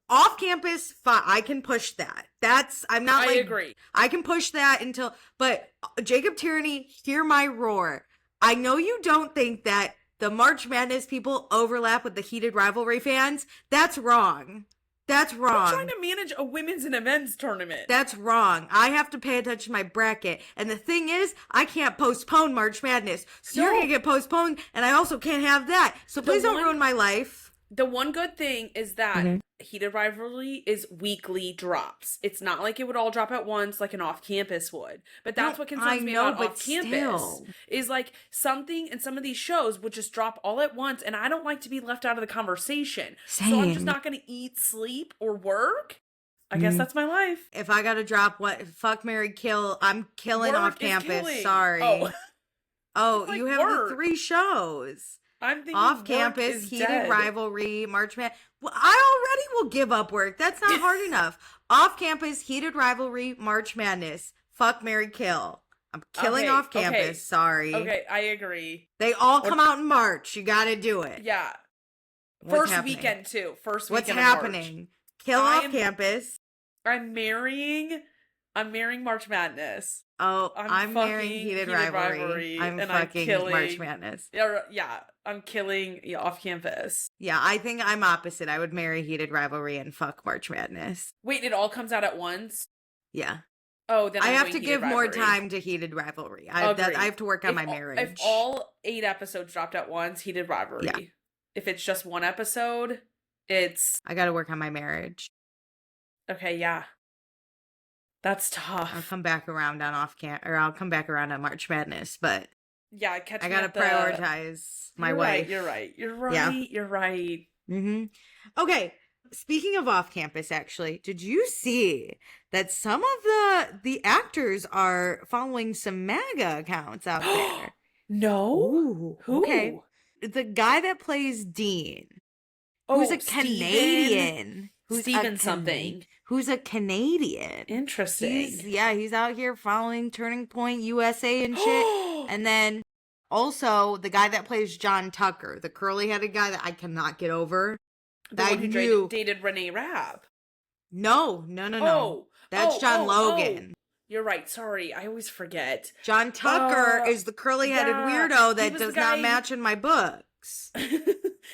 off campus, fine. I can push that. I agree. I can push that but Jacob Tierney, hear my roar. I know you don't think that the March Madness people overlap with the Heated Rivalry fans. That's wrong. That's wrong. I'm trying to manage a women's and a men's tournament. That's wrong. I have to pay attention to my bracket. And the thing is, I can't postpone March Madness. So you're going to get postponed, and I also can't have that. So please don't ruin my life. The one good thing is that Heated Rivalry is weekly drops. It's not like it would all drop at once like an off-campus would. But that's what concerns me about off-campus. Is like something in some of these shows would just drop all at once, and I don't like to be left out of the conversation. Same. So I'm just not going to eat, sleep, or work. I guess that's my life. If I got to drop fuck, marry, kill, I'm killing off-campus. Sorry. Oh, you have the 3 shows. I'm thinking off campus, Heated Rivalry, March Madness. Well, I already will give up work. That's not hard enough. Off campus, Heated Rivalry, March Madness. Fuck, marry, kill. I'm killing off campus. Okay. Sorry. Okay, I agree. They all come out in March. You got to do it. Yeah. First weekend too. What's happening? Kill off campus. I'm marrying March Madness. Oh, I'm marrying Heated Rivalry. I'm fucking March Madness. Yeah, I'm killing off campus. Yeah, I think I'm opposite. I would marry Heated Rivalry and fuck March Madness. Wait, it all comes out at once? Yeah. Oh, then I have to give more time to Heated Rivalry. I have to work on my marriage. If all 8 episodes dropped at once, Heated Rivalry. Yeah. If it's just one episode, I got to work on my marriage. Okay, yeah. That's tough. I'll come back around on I'll come back around on March Madness, but yeah, I gotta prioritize my wife. You're right. You're right. Mm-hmm. Okay. Speaking of off campus, actually, did you see that some of the actors are following some MAGA accounts out there? No. Ooh, who? Okay. The guy that plays Dean, who's a Canadian. Steven something. Who's a Canadian. Interesting. He's out here following Turning Point USA and shit. And then also the guy that plays John Tucker, the curly-headed guy that I cannot get over. The one who dated Renee Rapp. No. That's John Logan. You're right. Sorry. I always forget. John Tucker is the curly-headed weirdo that does not match in my books.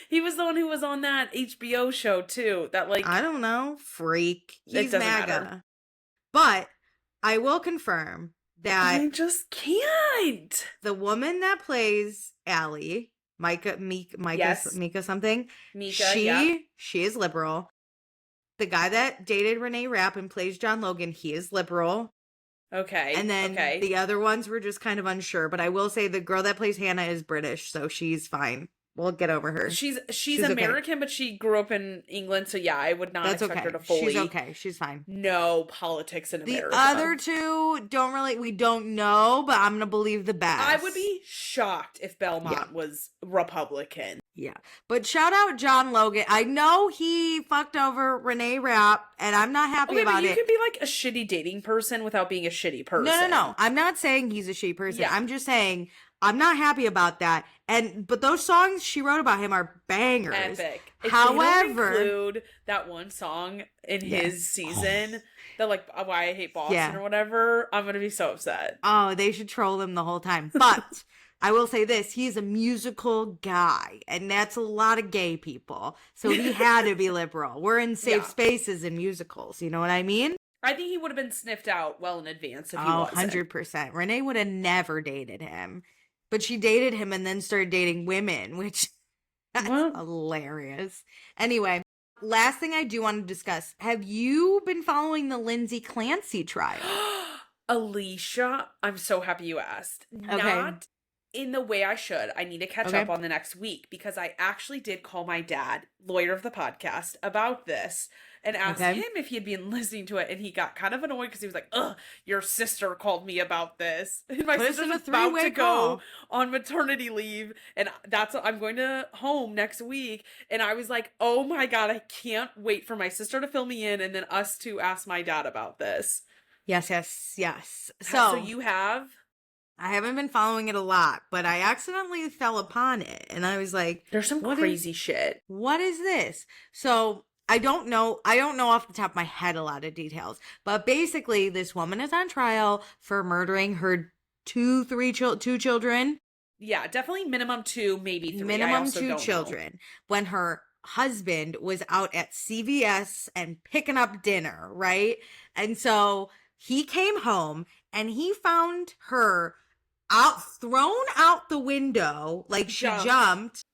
He was the one who was on that HBO show too. That I don't know, freak. He's MAGA. Matter. But I will confirm that I just can't. The woman that plays Allie, Mika something. She is liberal. The guy that dated Renee Rapp and plays John Logan, he is liberal. Okay. And then the other ones were just kind of unsure. But I will say the girl that plays Hannah is British, so she's fine. We'll get over her. She's American, okay. But she grew up in England, so yeah, I would not expect her to fully. She's okay. She's fine. No politics in America. The other two we don't know, but I'm gonna believe the best. I would be shocked if Belmont was Republican. Yeah, but shout out John Logan. I know he fucked over Renee Rapp, and I'm not happy about it. You can be like a shitty dating person without being a shitty person. No. I'm not saying he's a shitty person. Yeah. I'm just saying I'm not happy about that. But those songs she wrote about him are bangers. Epic. However, if they don't include that one song in his season, that like Why I Hate Boston or whatever, I'm gonna be so upset. Oh, they should troll him the whole time. But I will say this, he's a musical guy, and that's a lot of gay people. So he had to be liberal. We're in safe spaces in musicals, you know what I mean? I think he would have been sniffed out well in advance if he wasn't. 100%. Renee would have never dated him. But she dated him and then started dating women, which that's hilarious. Anyway, last thing I do want to discuss. Have you been following the Lindsay Clancy trial? Alicia, I'm so happy you asked. Okay. Not in the way I should. I need to catch up on the next week because I actually did call my dad, lawyer of the podcast, about this and asked him if he had been listening to it, and he got kind of annoyed because he was like, ugh, your sister called me about this. And my sister's about to go on maternity leave, and I'm going to home next week, and I was like, oh my God, I can't wait for my sister to fill me in and then us to ask my dad about this. Yes. So you have? I haven't been following it a lot, but I accidentally fell upon it, and I was like, there's some crazy shit. What is this? So I don't know off the top of my head a lot of details, but basically this woman is on trial for murdering her two children. Yeah, definitely minimum 2, maybe 3. Minimum 2 children. When her husband was out at CVS and picking up dinner, right? And so he came home and he found her thrown out the window, like she jumped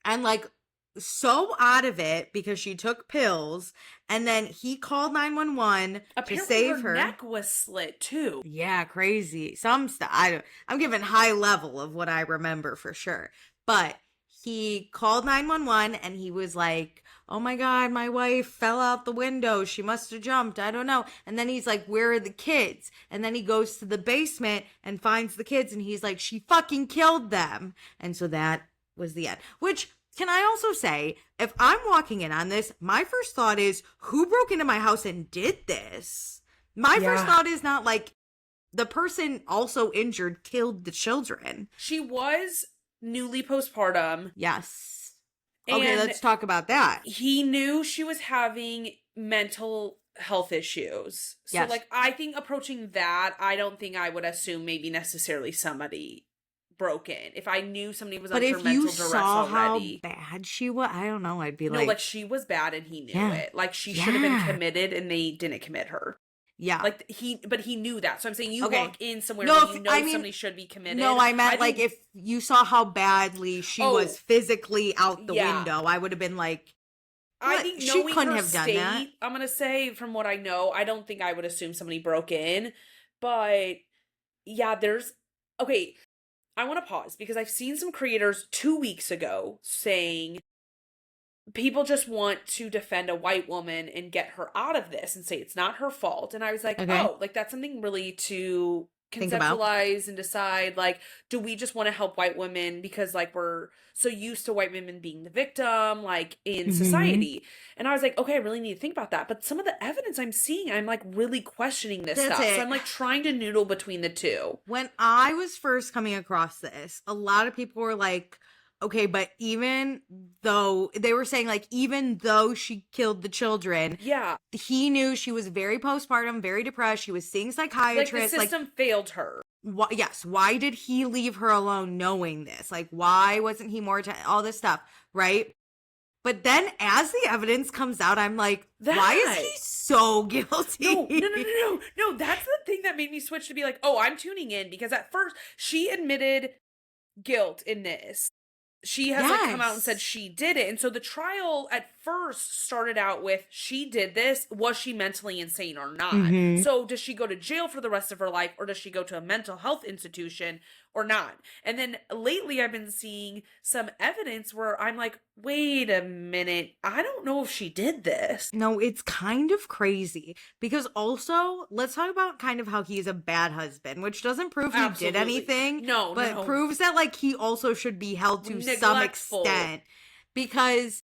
and like so out of it because she took pills, and then he called 911 to save her. Her neck was slit too. Yeah, crazy. Some stuff. I'm giving high level of what I remember for sure, but he called 911 and he was like, oh my God, my wife fell out the window. She must have jumped. I don't know. And then he's like, where are the kids? And then he goes to the basement and finds the kids, and he's like, she fucking killed them. And so that was the end. Which, can I also say, if I'm walking in on this, my first thought is, who broke into my house and did this? My first thought is not like, the person also injured killed the children. She was newly postpartum. Yes. Okay, let's talk about that. He knew she was having mental health issues. So, like, I think approaching that, I don't think I would assume maybe necessarily somebody broke in. If I knew somebody was under mental duress already. But if you saw how bad she was, I don't know, I'd be like... No, like, she was bad and he knew it. Like, she should have been committed and they didn't commit her. Yeah. Like, he knew that. So I'm saying you walk in somewhere where you know somebody should be committed. No, I meant like if you saw how badly she was physically out the window, I would have been like, I think she couldn't have done that. I'm going to say, from what I know, I don't think I would assume somebody broke in. But yeah, okay, I want to pause because I've seen some creators 2 weeks ago saying people just want to defend a white woman and get her out of this and say it's not her fault. And I was like, like that's something really to conceptualize and decide, like, do we just want to help white women because like we're so used to white women being the victim, like in society? And I was like, okay, I really need to think about that. But some of the evidence I'm seeing, I'm like really questioning this stuff. So I'm like trying to noodle between the two. When I was first coming across this, a lot of people were like, okay, but even though they were saying, like, even though she killed the children, he knew she was very postpartum, very depressed. She was seeing psychiatrists. Like, the system failed her. Why did he leave her alone knowing this? Like, why wasn't he more all this stuff, right? But then as the evidence comes out, I'm like, why is he so guilty? No, that's the thing that made me switch to be like, oh, I'm tuning in, because at first she admitted guilt in this. She has like come out and said she did it. And so the trial at first started out with, she did this. Was she mentally insane or not? So does she go to jail for the rest of her life, or does she go to a mental health institution, or not. And then lately I've been seeing some evidence where I'm like, wait a minute, I don't know if she did this. No, it's kind of crazy because also let's talk about kind of how he's a bad husband, which doesn't prove he did anything. No, but proves that like he also should be held to some extent because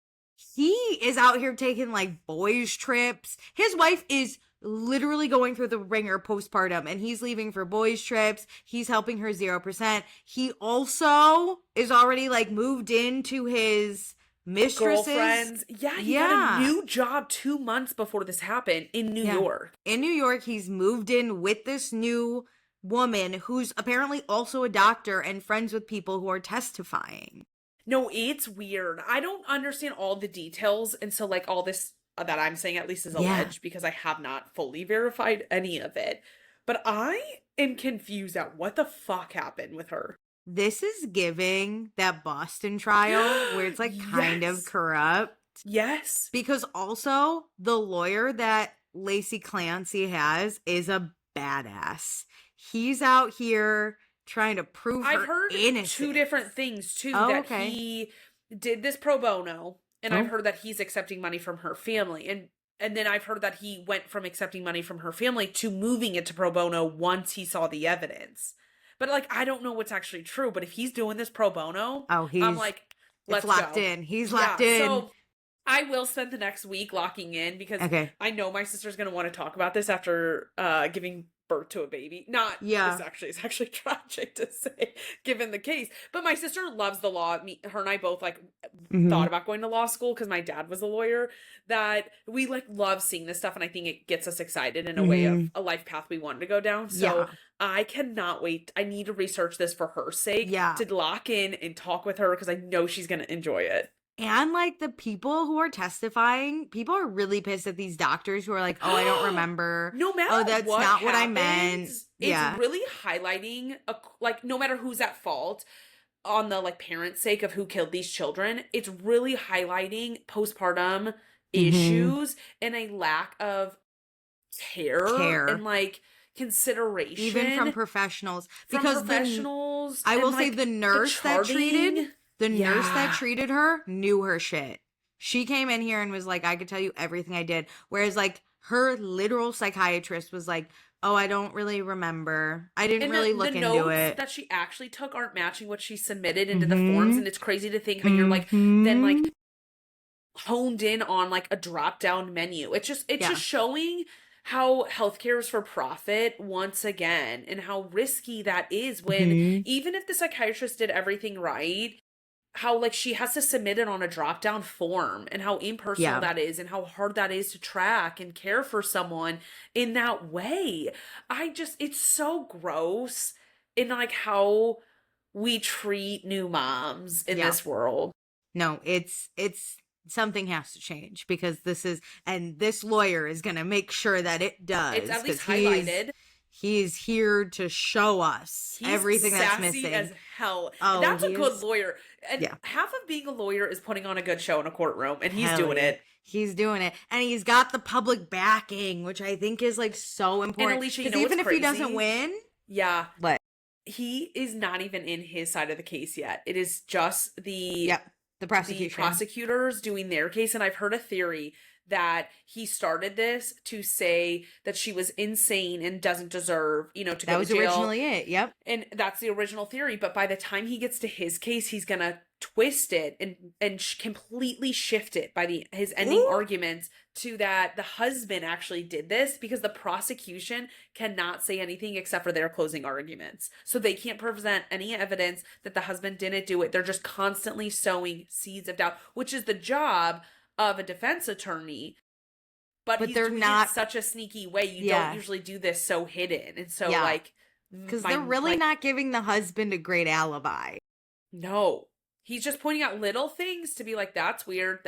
he is out here taking like boys trips. His wife is literally going through the ringer postpartum and he's leaving for boys trips. He's helping her 0%. He also is already like moved into his mistresses. Girlfriends. Yeah, he got a new job 2 months before this happened in New York. In New York, he's moved in with this new woman who's apparently also a doctor and friends with people who are testifying. No, it's weird. I don't understand all the details. And so like all this that I'm saying at least is alleged because I have not fully verified any of it. But I am confused at what the fuck happened with her. This is giving that Boston trial where it's like kind of corrupt. Yes. Because also the lawyer that Lacey Clancy has is a badass. He's out here trying to prove her innocent. I've heard 2 different things too. That he did this pro bono. And I've heard that he's accepting money from her family. And then I've heard that he went from accepting money from her family to moving it to pro bono once he saw the evidence. But like, I don't know what's actually true. But if he's doing this pro bono, I'm like, let's go. Locked in. He's locked in. So I will spend the next week locking in because I know my sister's going to want to talk about this after giving birth to a baby. It's actually tragic to say given the case, but my sister loves the law. Her and I both like thought about going to law school because my dad was a lawyer. That we like love seeing this stuff, and I think it gets us excited in a way of a life path we wanted to go down. So I cannot wait. I need to research this for her sake to lock in and talk with her because I know she's going to enjoy it. And, like, the people who are testifying, people are really pissed at these doctors who are like, oh, I don't remember. No matter that's what not happens, what I meant. It's really highlighting, like, no matter who's at fault, on the, like, parents' sake of who killed these children, it's really highlighting postpartum issues and a lack of care. And, like, consideration. Even from professionals. Because I will say the nurse that treated... The nurse that treated her knew her shit. She came in here and was like, I could tell you everything I did. Whereas, like, her literal psychiatrist was like, oh, I don't really remember. I didn't really look into it. The notes that she actually took aren't matching what she submitted into the forms. And it's crazy to think how you're, like, then, like, honed in on, like, a drop-down menu. It's just showing how healthcare is for profit once again and how risky that is when even if the psychiatrist did everything right, how like she has to submit it on a drop down form and how impersonal that is and how hard that is to track and care for someone in that way. It's so gross in like how we treat new moms in this world. No, it's something has to change because this lawyer is going to make sure that it does. It's at least highlighted. He's here to show us everything that's missing. He's sassy as hell. Oh, that's a good lawyer. And half of being a lawyer is putting on a good show in a courtroom, and he's doing it. He's doing it. And he's got the public backing, which I think is like so important. And Alicia, even if he doesn't win. Yeah. What? He is not even in his side of the case yet. It is just the prosecutors doing their case. And I've heard a theory that he started this to say that she was insane and doesn't deserve, to go to jail. That was originally it, yep. And that's the original theory. But by the time he gets to his case, he's going to twist it and completely shift it by his ending arguments to that the husband actually did this because the prosecution cannot say anything except for their closing arguments. So they can't present any evidence that the husband didn't do it. They're just constantly sowing seeds of doubt, which is the job of a defense attorney, but he's doing it in such a sneaky way. You don't usually do this so hidden. And so because they're really not giving the husband a great alibi. No, he's just pointing out little things to be like, that's weird.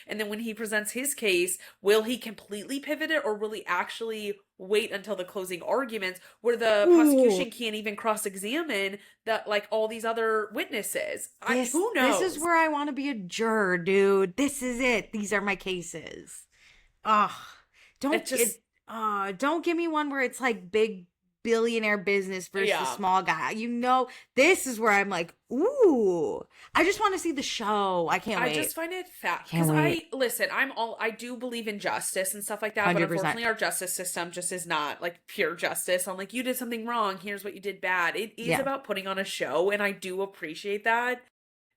And then when he presents his case, will he completely pivot it or will he actually wait until the closing arguments where the prosecution can't even cross-examine all these other witnesses? Who knows? This is where I want to be a juror, dude. This is it. These are my cases. Don't give me one where it's like big billionaire business versus the small guy. You know, this is where I'm like, ooh, I just want to see the show. I can't wait. I just find it because I do believe in justice and stuff like that, 100%. But unfortunately our justice system just is not like pure justice. I'm like, you did something wrong, here's what you did bad. It is about putting on a show, and I do appreciate that.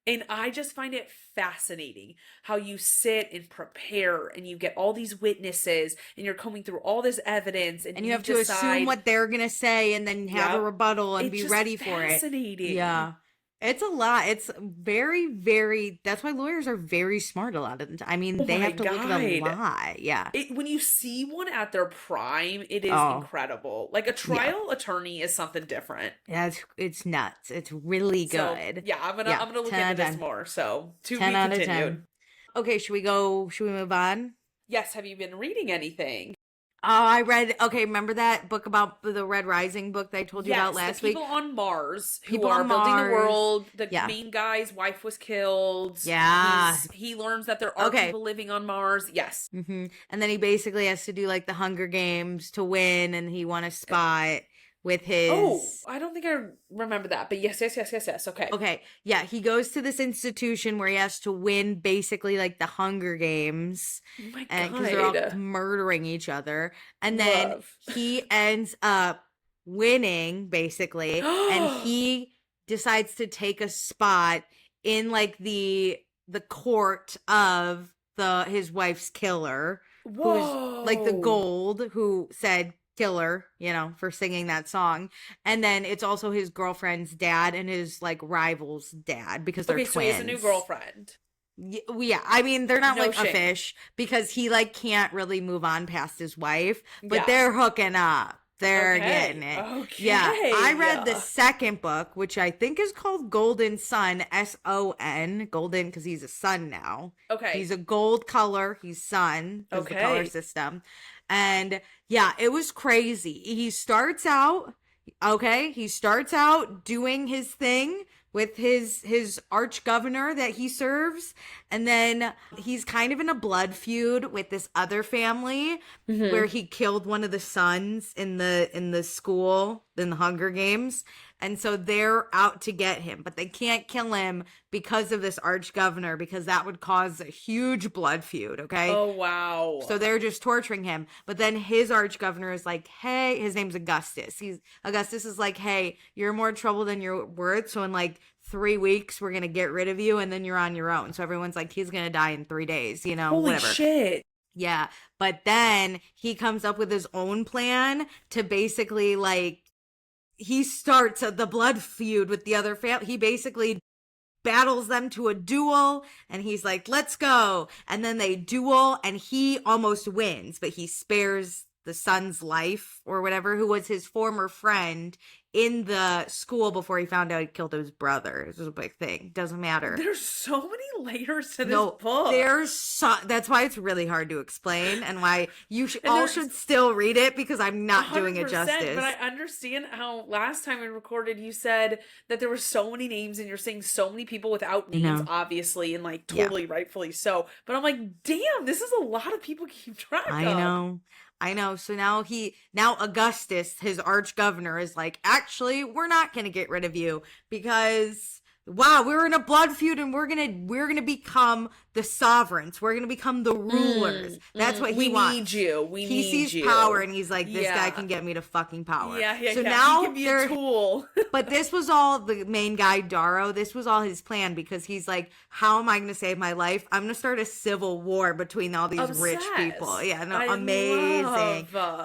And I just find it fascinating how you sit and prepare and you get all these witnesses and you're combing through all this evidence and you have to assume what they're going to say and then have a rebuttal and be ready for it. Fascinating. Yeah. It's a lot. It's very, very, that's why lawyers are very smart a lot of the time. I mean, they have to look at a lot. Yeah. When you see one at their prime, it is incredible. Like a trial attorney is something different. Yeah, it's nuts. It's really good. So, I'm gonna look into this more. So 10 be continued. 10. Okay, should we move on? Yes. Have you been reading anything? Oh, I read, remember that book about the Red Rising book that I told you about last week? People on Mars who are building the world. The main guy's wife was killed. Yeah. He learns that there are people living on Mars. Yes. Mm-hmm. And then he basically has to do like the Hunger Games to win, and he won a spot with his... Oh, I don't think I remember that, but yes. Okay. Okay. Yeah, he goes to this institution where he has to win basically like the Hunger Games. Oh my God. Because they're all murdering each other. And then he ends up winning, basically. And he decides to take a spot in like the court of his wife's killer. Whoa. Who's like the Gold, who said... killer, for singing that song. And then it's also his girlfriend's dad and his like rival's dad because they're twins. So he has a new girlfriend. Yeah, I mean they're not a fish because he like can't really move on past his wife, but they're hooking up. They're getting it. Okay. Yeah, I read the second book, which I think is called Golden Sun, S-O-N, Golden because he's a sun now. Okay. He's a gold color. He's sun. Is the color system. And yeah, it was crazy. He starts out doing his thing with his arch governor that he serves, and then he's kind of in a blood feud with this other family where he killed one of the sons in the school in the Hunger Games. And so they're out to get him, but they can't kill him because of this arch governor, because that would cause a huge blood feud, okay? Oh, wow. So they're just torturing him. But then his arch governor is like, hey, his name's Augustus. Augustus is like, hey, you're more trouble than you're worth. So in like 3 weeks, we're going to get rid of you, and then you're on your own. So everyone's like, he's going to die in 3 days, Holy whatever. Shit. Yeah. But then he comes up with his own plan to basically like, he starts the blood feud with the other family. He basically battles them to a duel, and he's like, let's go. And then they duel, and he almost wins, but he spares the son's life or whatever, who was his former friend in the school before he found out he killed his brother. This was a big thing. Doesn't matter. There's so many layers to this book. That's why it's really hard to explain, and why you should still read it, because I'm not doing it justice. But I understand how last time we recorded you said that there were so many names, and you're saying so many people without names, obviously, and like totally rightfully so. But I'm like, damn, this is a lot of people to keep track of. I know. So now Augustus, his arch governor, is like, actually, we're not going to get rid of you because, wow, we're in a blood feud, and we're going to become the sovereigns. We're going to become the rulers. That's what he wants. He sees power, and he's like, this guy can get me to fucking power. So now he can be a tool. But this was all the main guy, Darrow. This was all his plan, because he's like, how am I going to save my life? I'm going to start a civil war between all these rich people. Yeah, no,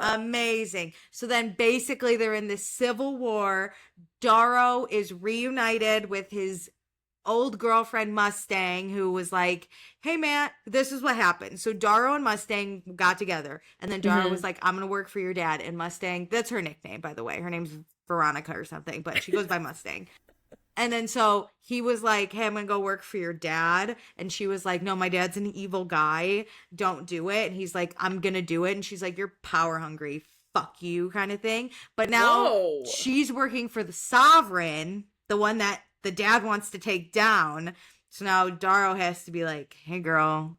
amazing. So then basically they're in this civil war. Darrow is reunited with his old girlfriend Mustang, who was like, hey man, this is what happened. So Darrow and Mustang got together, and then Darrow was like, I'm gonna work for your dad. And Mustang, that's her nickname, by the way, her name's Veronica or something, but she goes by Mustang. And then so he was like, hey, I'm gonna go work for your dad. And she was like, no, my dad's an evil guy, don't do it. And he's like, I'm gonna do it. And she's like, you're power hungry, fuck you, kind of thing. But now she's working for the sovereign, the one that the dad wants to take down. So now Darrow has to be like, hey girl,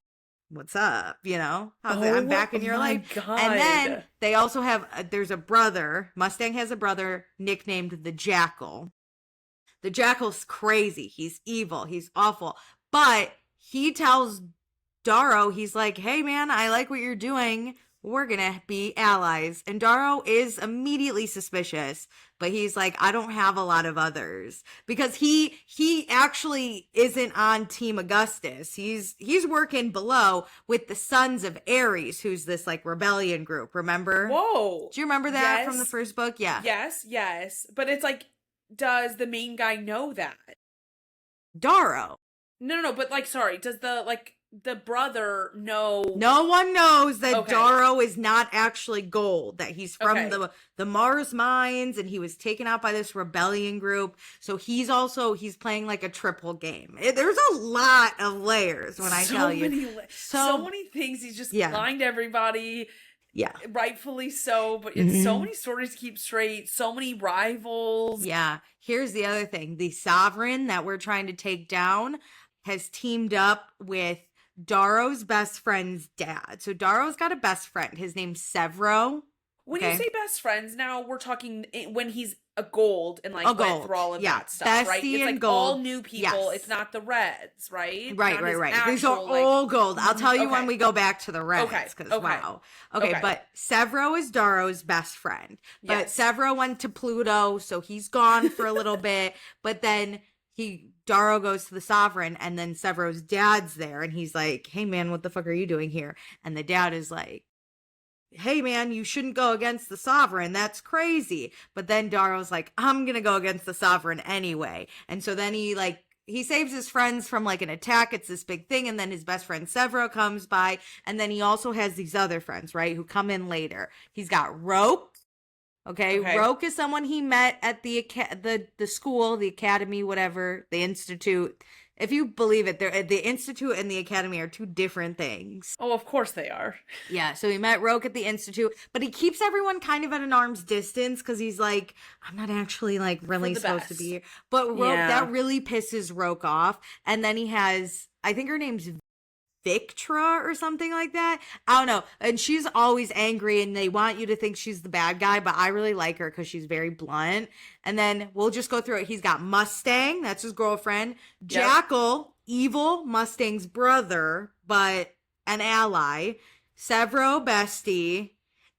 what's up? You know, I'm back Oh in your my life. And then God. they also have, there's a brother. Mustang has a brother nicknamed the Jackal. The Jackal's crazy. He's evil. He's awful. But he tells Darrow, he's like, hey man, I like what you're doing. We're gonna be allies. And Darrow is immediately suspicious, but he's like, I don't have a lot of others. Because he actually isn't on Team Augustus. He's working below with the Sons of Ares, who's this like rebellion group, remember? Whoa. Do you remember that Yes. from the first book? Yeah. Yes. But it's like, does the main guy know that? Darrow. No, but like, sorry, does the brother know? No one knows that Okay. Darrow is not actually gold, that he's from Okay. the Mars mines and he was taken out by this rebellion group. So he's playing like a triple game. There's a lot of layers when I tell you. So many things. He's just lying to everybody. Yeah. Rightfully so, but it's so many stories to keep straight, so many rivals. Yeah. Here's the other thing. The Sovereign that we're trying to take down has teamed up with Darrow's best friend's dad. So Darrow's got a best friend. His name's Severo. When you say best friends, now we're talking when he's a gold and like went through all of that stuff, right? It's like all new people. Yes. It's not the Reds, right? Right. These are all gold. I'll tell you when we go back to the Reds. Wow. Okay, but Severo is Darrow's best friend. But Severo went to Pluto, so he's gone for a little bit. But then Darrow goes to the Sovereign, and then Severo's dad's there, and he's like, hey man, what the fuck are you doing here? And the dad is like, hey man, you shouldn't go against the Sovereign. That's crazy. But then Darrow's like, I'm gonna go against the Sovereign anyway. And so then he saves his friends from like an attack. It's this big thing. And then his best friend Severo comes by. And then he also has these other friends, right? Who come in later. He's got Roke. Okay. Roke is someone he met at the school, the academy, whatever, the institute. If you believe it, the institute and the academy are two different things. Oh, of course they are. Yeah, so he met Roke at the institute, but he keeps everyone kind of at an arm's distance because he's like, I'm not actually like really supposed to be here. But Roke, that really pisses Roke off. And then he has, I think her name's Victra or something like that. I don't know. And she's always angry and they want you to think she's the bad guy, but I really like her because she's very blunt. And then we'll just go through it. He's got Mustang, that's his girlfriend. Jackal, evil, Mustang's brother, but an ally. Severo, bestie.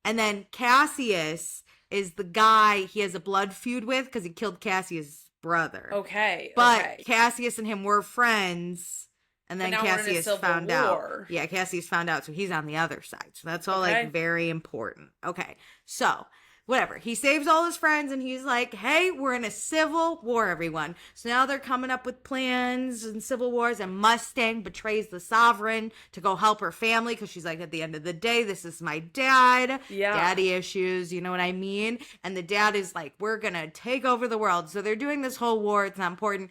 And then Cassius is the guy he has a blood feud with because he killed Cassius' brother. Okay. But Cassius and him were friends. And then Cassius found out. Yeah, Cassius found out, so he's on the other side. So that's all like very important. Okay, so whatever. He saves all his friends and he's like, hey, we're in a civil war, everyone. So now they're coming up with plans and civil wars, and Mustang betrays the Sovereign to go help her family because she's like, at the end of the day, this is my dad. Yeah. Daddy issues, you know what I mean? And the dad is like, we're going to take over the world. So they're doing this whole war. It's not important.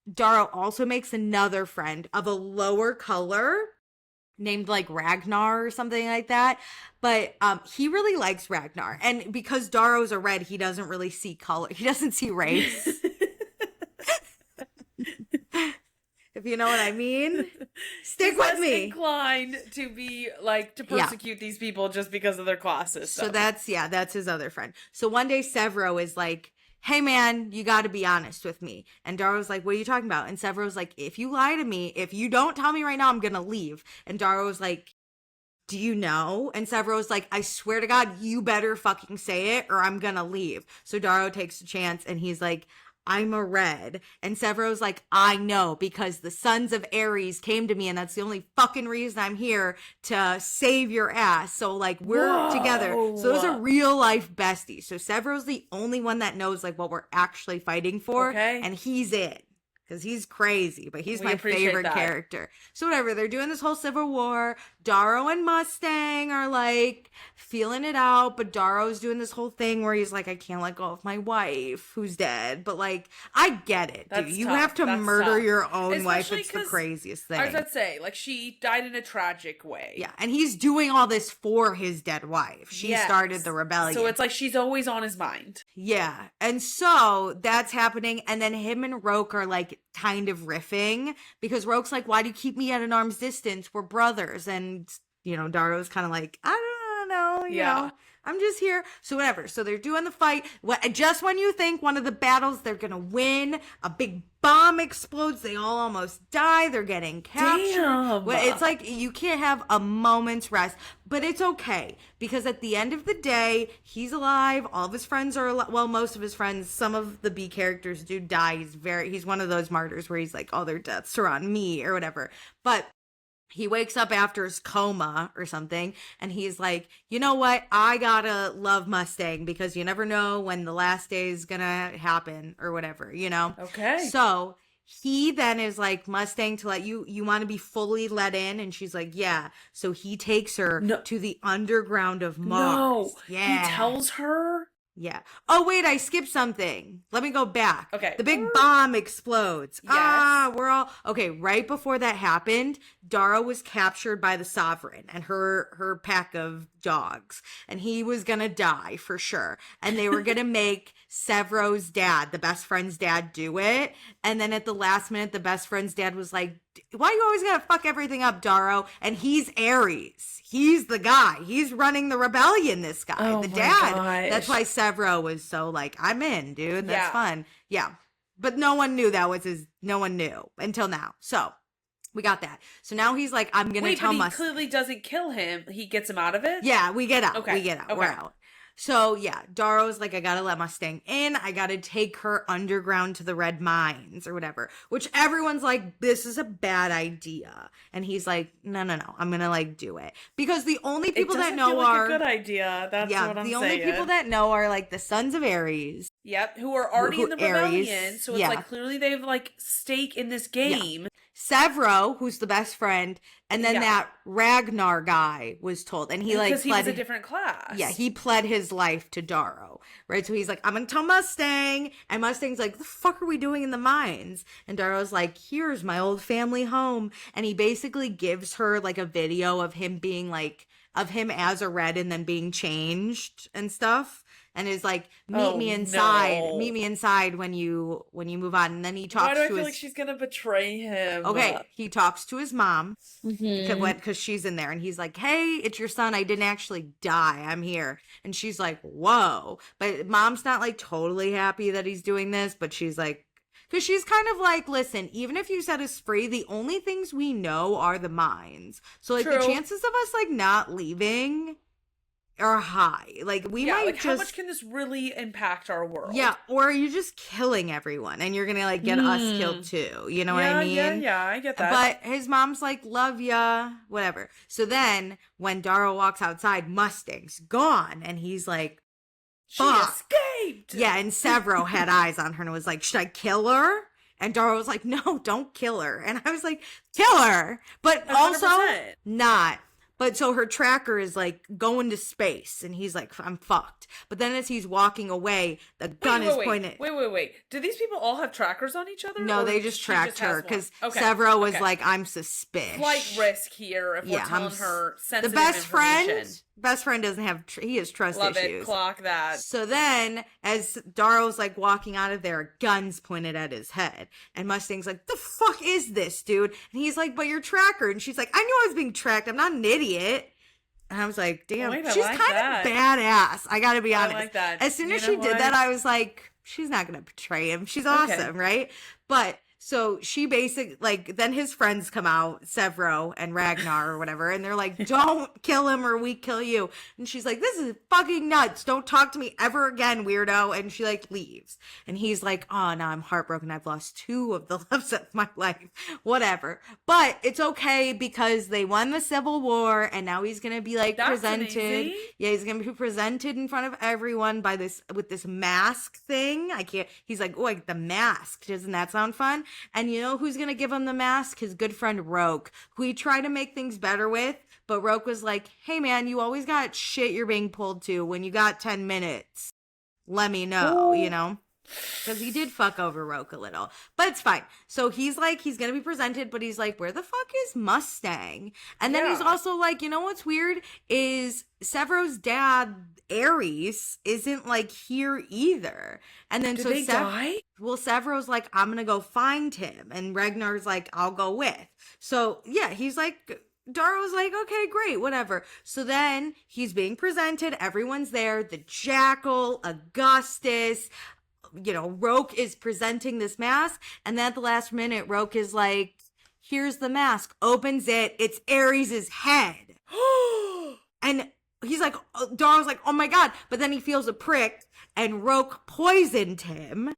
Darrow also makes another friend of a lower color named like Ragnar or something like that. But he really likes Ragnar. And because Darrow's a red, he doesn't really see color. He doesn't see race. If you know what I mean. Stick with me. Inclined to be like to persecute these people just because of their classes. So that's his other friend. So one day Severo is like, hey man, you got to be honest with me. And Darrow's like, what are you talking about? And Severo's like, if you lie to me, if you don't tell me right now, I'm going to leave. And Darrow's like, do you know? And Severo's like, I swear to God, you better fucking say it or I'm going to leave. So Darrow takes a chance and he's like, I'm a red. And Severo's like, I know because the Sons of Ares came to me and that's the only fucking reason I'm here to save your ass. So like we're together. So those are real life besties. So Severo's the only one that knows like what we're actually fighting for. Okay. And he's it. Because he's crazy, but he's my favorite character. So whatever, they're doing this whole civil war. Darrow and Mustang are like feeling it out, but Darrow's doing this whole thing where he's like, I can't let go of my wife who's dead. But like, I get it, dude. You have to murder your own wife. It's the craziest thing. I was about to say, like, she died in a tragic way. Yeah, and he's doing all this for his dead wife. She started the rebellion. So it's like she's always on his mind. Yeah, and so that's happening, and then him and Roke are like like kind of riffing because Roke's like, why do you keep me at an arm's distance? We're brothers. And, you know, Darrow's kind of like, I don't know, you know, I'm just here. So whatever. So they're doing the fight. Just when you think one of the battles they're going to win, a big bomb explodes. They all almost die. They're getting captured. Damn. It's like you can't have a moment's rest. But it's okay because at the end of the day, he's alive. All of his friends are alive. Well, most of his friends, some of the B characters do die. He's one of those martyrs where he's like, all their deaths are on me or whatever. But he wakes up after his coma or something, and he's like, you know what? I gotta love Mustang because you never know when the last day is gonna happen or whatever, you know? Okay. So he then is like, Mustang, to let you want to be fully let in? And she's like, yeah. So he takes her to the underground of Mars. No. Yeah. He tells her? Yeah. Oh, wait, I skipped something. Let me go back. Okay. The big bomb explodes. Yes. We're all... Okay, right before that happened, Darrow was captured by the Sovereign and her pack of dogs. And he was gonna die, for sure. And they were gonna make Sevro's dad, the best friend's dad, do it. And then at the last minute, the best friend's dad was like, why you always gotta fuck everything up, Darrow? And he's Ares. He's the guy. He's running the rebellion, this guy. The dad. Gosh. That's why Sevro was so like, I'm in, dude. That's fun. Yeah. But no one knew that was no one knew until now. So we got that. So now he's like, I'm going to tell But he clearly doesn't kill him. He gets him out of it? Yeah, we get out. Okay. We get out. Okay. We're out. So yeah, Darrow's like, I gotta let Mustang in. I gotta take her underground to the Red Mines or whatever. Which everyone's like, this is a bad idea. And he's like, no. I'm gonna like do it because the only people that know are a good idea. That's what I'm saying. The only people that know are like the Sons of Ares. Yep, who are already in the rebellion. Ares, so it's like clearly they have like stake in this game. Yeah. Sevro, who's the best friend, and then that Ragnar guy was told, and he because he was a different class. Yeah, he pled his life to Darrow, right? So he's like, I'm gonna tell Mustang, and Mustang's like, the fuck are we doing in the mines? And Darrow's like, here's my old family home, and he basically gives her like a video of him being like, of him as a red and then being changed and stuff. And is like, meet me inside when you move on. And then he talks to his... Why do I feel like she's gonna betray him? Okay, he talks to his mom because she's in there, and he's like, hey, it's your son. I didn't actually die. I'm here. And she's like, whoa. But mom's not like totally happy that he's doing this, but she's like, because she's kind of like, listen, even if you set us free, the only things we know are the mines. So like the chances of us like not leaving are high. Like we might like, how much can this really impact our world? Yeah, or are you just killing everyone and you're gonna like get us killed too? You know what I mean? Yeah, I get that. But his mom's like, love ya, whatever. So then when Darrow walks outside, Mustang's gone, and he's like, fuck. She escaped. Yeah, and Sevro had eyes on her and was like, should I kill her? And Darrow was like, no, don't kill her. And I was like, kill her, but 100%. Also not. But so her tracker is like going to space, and he's like, I'm fucked. But then as he's walking away, the gun is pointed. Wait. Do these people all have trackers on each other? No, they just tracked her because Sevro was like, I'm suspicious. Flight risk here if we're telling her sensitive the best information. Best friend doesn't have, he has trust Love issues. It, clock that. So then, as Darrow's like walking out of there, guns pointed at his head. And Mustang's like, the fuck is this, dude? And he's like, but your tracker. And she's like, I knew I was being tracked. I'm not an idiot. And I was like, damn, she's like kind of badass. I gotta be honest. I like that. As soon as she did that, I was like, she's not gonna betray him. She's awesome, right? But so she basically, like, then his friends come out, Sevro and Ragnar or whatever, and they're like, don't kill him or we kill you. And she's like, this is fucking nuts. Don't talk to me ever again, weirdo. And she, like, leaves. And he's like, oh, no, I'm heartbroken. I've lost 2 of the loves of my life. Whatever. But it's okay because they won the Civil War, and now he's going to be, like, presented. Amazing. Yeah, he's going to be presented in front of everyone by this, with this mask thing. He's like, oh, like, the mask. Doesn't that sound fun? And you know who's going to give him the mask? His good friend Roke, who he tried to make things better with. But Roke was like, hey, man, you always got shit you're being pulled to. When you got 10 minutes, let me know, you know? Because he did fuck over Roke a little. But it's fine. So he's like, he's going to be presented, but he's like, where the fuck is Mustang? And then he's also like, you know what's weird is Severo's dad, Ares, isn't like here either. And then Did they die? Well, Severo's like, I'm going to go find him. And Ragnar's like, I'll go with. So yeah, he's like, Daro's like, okay, great, whatever. So then he's being presented. Everyone's there. The Jackal, Augustus, you know, Roke is presenting this mask. And then at the last minute, Roke is like, here's the mask. Opens it. It's Ares' head. And he's like, Daro's like, oh my God. But then he feels a prick and Roke poisoned him.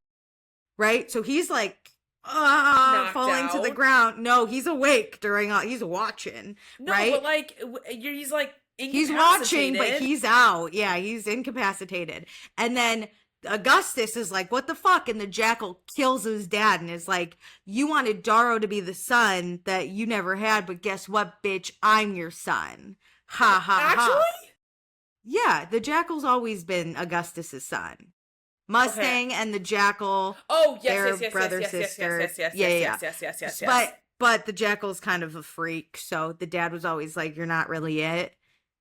Right? So he's like, falling to the ground. No, he's awake he's watching. No, right? But like, he's like, he's watching, but he's out. Yeah, he's incapacitated. And then Augustus is like, what the fuck? And the Jackal kills his dad and is like, you wanted Daro to be the son that you never had, but guess what, bitch? I'm your son. Ha ha ha. Actually? Yeah, the Jackal's always been Augustus's son. Mustang and the Jackal. Oh, yes, brother, sister. Yes. But the Jackal's kind of a freak, so the dad was always like, you're not really it.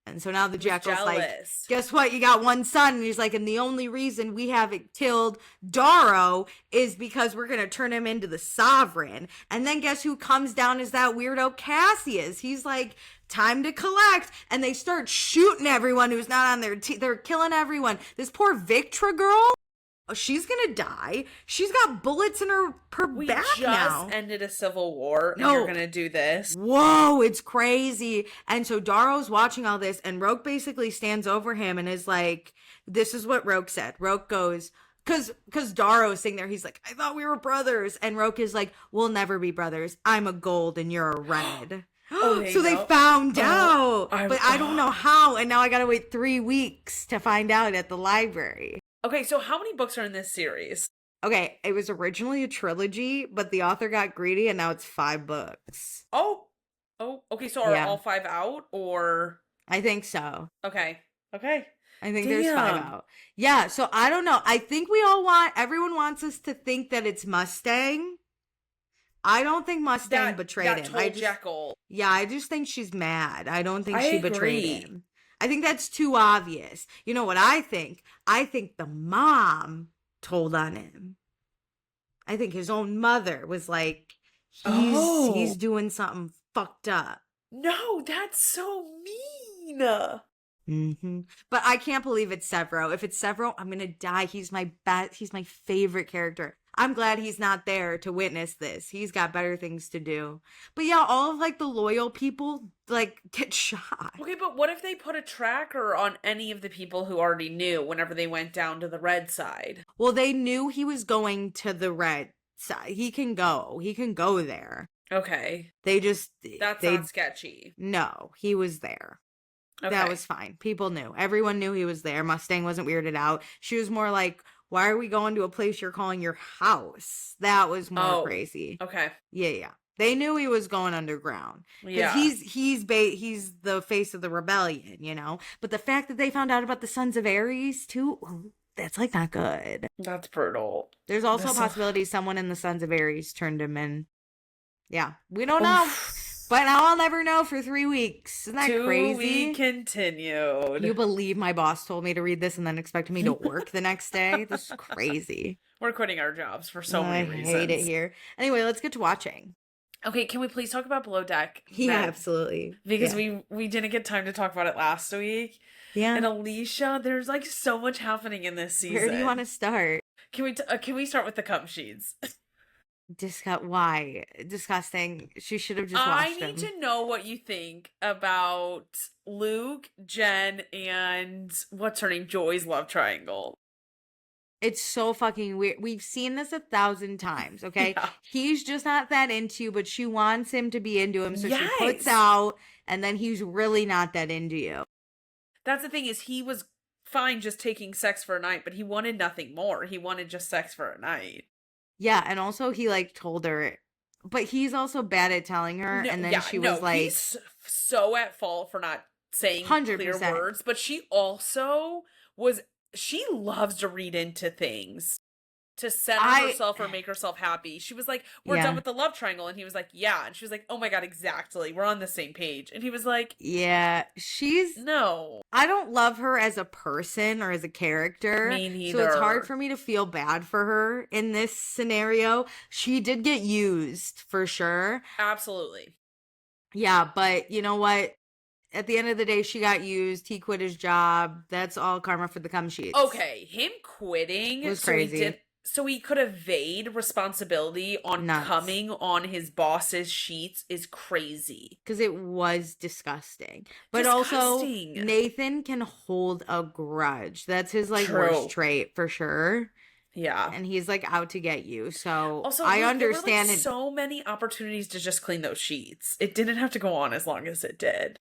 And so now the Jackal's like, guess what? You got one son. And he's like, and the only reason we haven't killed Daro is because we're going to turn him into the sovereign. And then guess who comes down is that weirdo Cassius. He's like, time to collect. And they start shooting everyone who's not on their team. They're killing everyone. This poor Victra girl. Oh, she's gonna die. She's got bullets in her back now. We just ended a civil war, and you're gonna do this. Whoa, it's crazy. And so Daro's watching all this, and Roke basically stands over him and is like, this is what Roke said. Roke goes, because Daro's sitting there, he's like, I thought we were brothers. And Roke is like, we'll never be brothers. I'm a gold and you're a red. So they found out. But I don't know how, and now I gotta wait 3 weeks to find out at the library. Okay, so how many books are in this series? Okay, it was originally a trilogy, but the author got greedy and now it's 5 books. Oh, okay, so are all 5 out, or? I think so. Okay. I think there's 5 out. Yeah, so I don't know. I think everyone wants us to think that it's Mustang. I don't think Mustang betrayed him. Jackal. Yeah, I just think she's mad. I don't think she betrayed him. I think that's too obvious. You know what I think? I think the mom told on him. I think his own mother was like, he's doing something fucked up. No, that's so mean. Mm-hmm. But I can't believe it's Severo. If it's Severo, I'm gonna die. He's my favorite character. I'm glad he's not there to witness this. He's got better things to do. But yeah, all of like the loyal people like get shot. Okay, but what if they put a tracker on any of the people who already knew whenever they went down to the red side? Well, they knew he was going to the red side. He can go there. Okay. That's not sketchy. No, he was there. Okay. That was fine. People knew. Everyone knew he was there. Mustang wasn't weirded out. She was more like, why are we going to a place you're calling your house? That was more crazy. Okay. Yeah. They knew he was going underground. Yeah. He's the face of the rebellion, you know? But the fact that they found out about the Sons of Ares, too, that's, like, not good. That's brutal. There's also a possibility someone in the Sons of Ares turned him in. Yeah. We don't know. But now I'll never know for 3 weeks. Isn't that crazy? To be continued. You believe my boss told me to read this and then expected me to work the next day? This is crazy. We're quitting our jobs for so many reasons. I hate it here. Anyway, let's get to watching. Okay, can we please talk about Below Deck? Yeah, absolutely. Because we didn't get time to talk about it last week. Yeah. And Alicia, there's like so much happening in this season. Where do you want to start? Can we start with the cum sheets? Why? Disgusting. She should have just watched them. I need to know what you think about Luke, Jen, and what's her name? Joy's love triangle. It's so fucking weird. We've seen this 1,000 times, okay? Yeah. He's just not that into you, but she wants him to be into him, so she puts out, and then he's really not that into you. That's the thing, is he was fine just taking sex for a night, but he wanted nothing more. He wanted just sex for a night. Yeah, and also he like told her, but he's also bad at telling her. And then she was like, he's so at fault for not saying 100%. Clear words. But she also she loves to read into things. to center herself or make herself happy. She was like, we're done with the love triangle. And he was like, yeah. And she was like, oh my God, exactly. We're on the same page. And he was like, yeah, no. I don't love her as a person or as a character. Me neither. So it's hard for me to feel bad for her in this scenario. She did get used for sure. Absolutely. Yeah, but you know what? At the end of the day, she got used. He quit his job. That's all karma for the cum sheets. Okay, him quitting was crazy. So he could evade responsibility on coming on his boss's sheets is crazy. Because it was disgusting. But also, Nathan can hold a grudge. That's his worst trait for sure. Yeah. And he's out to get you. So also, I understand there were, so many opportunities to just clean those sheets. It didn't have to go on as long as it did.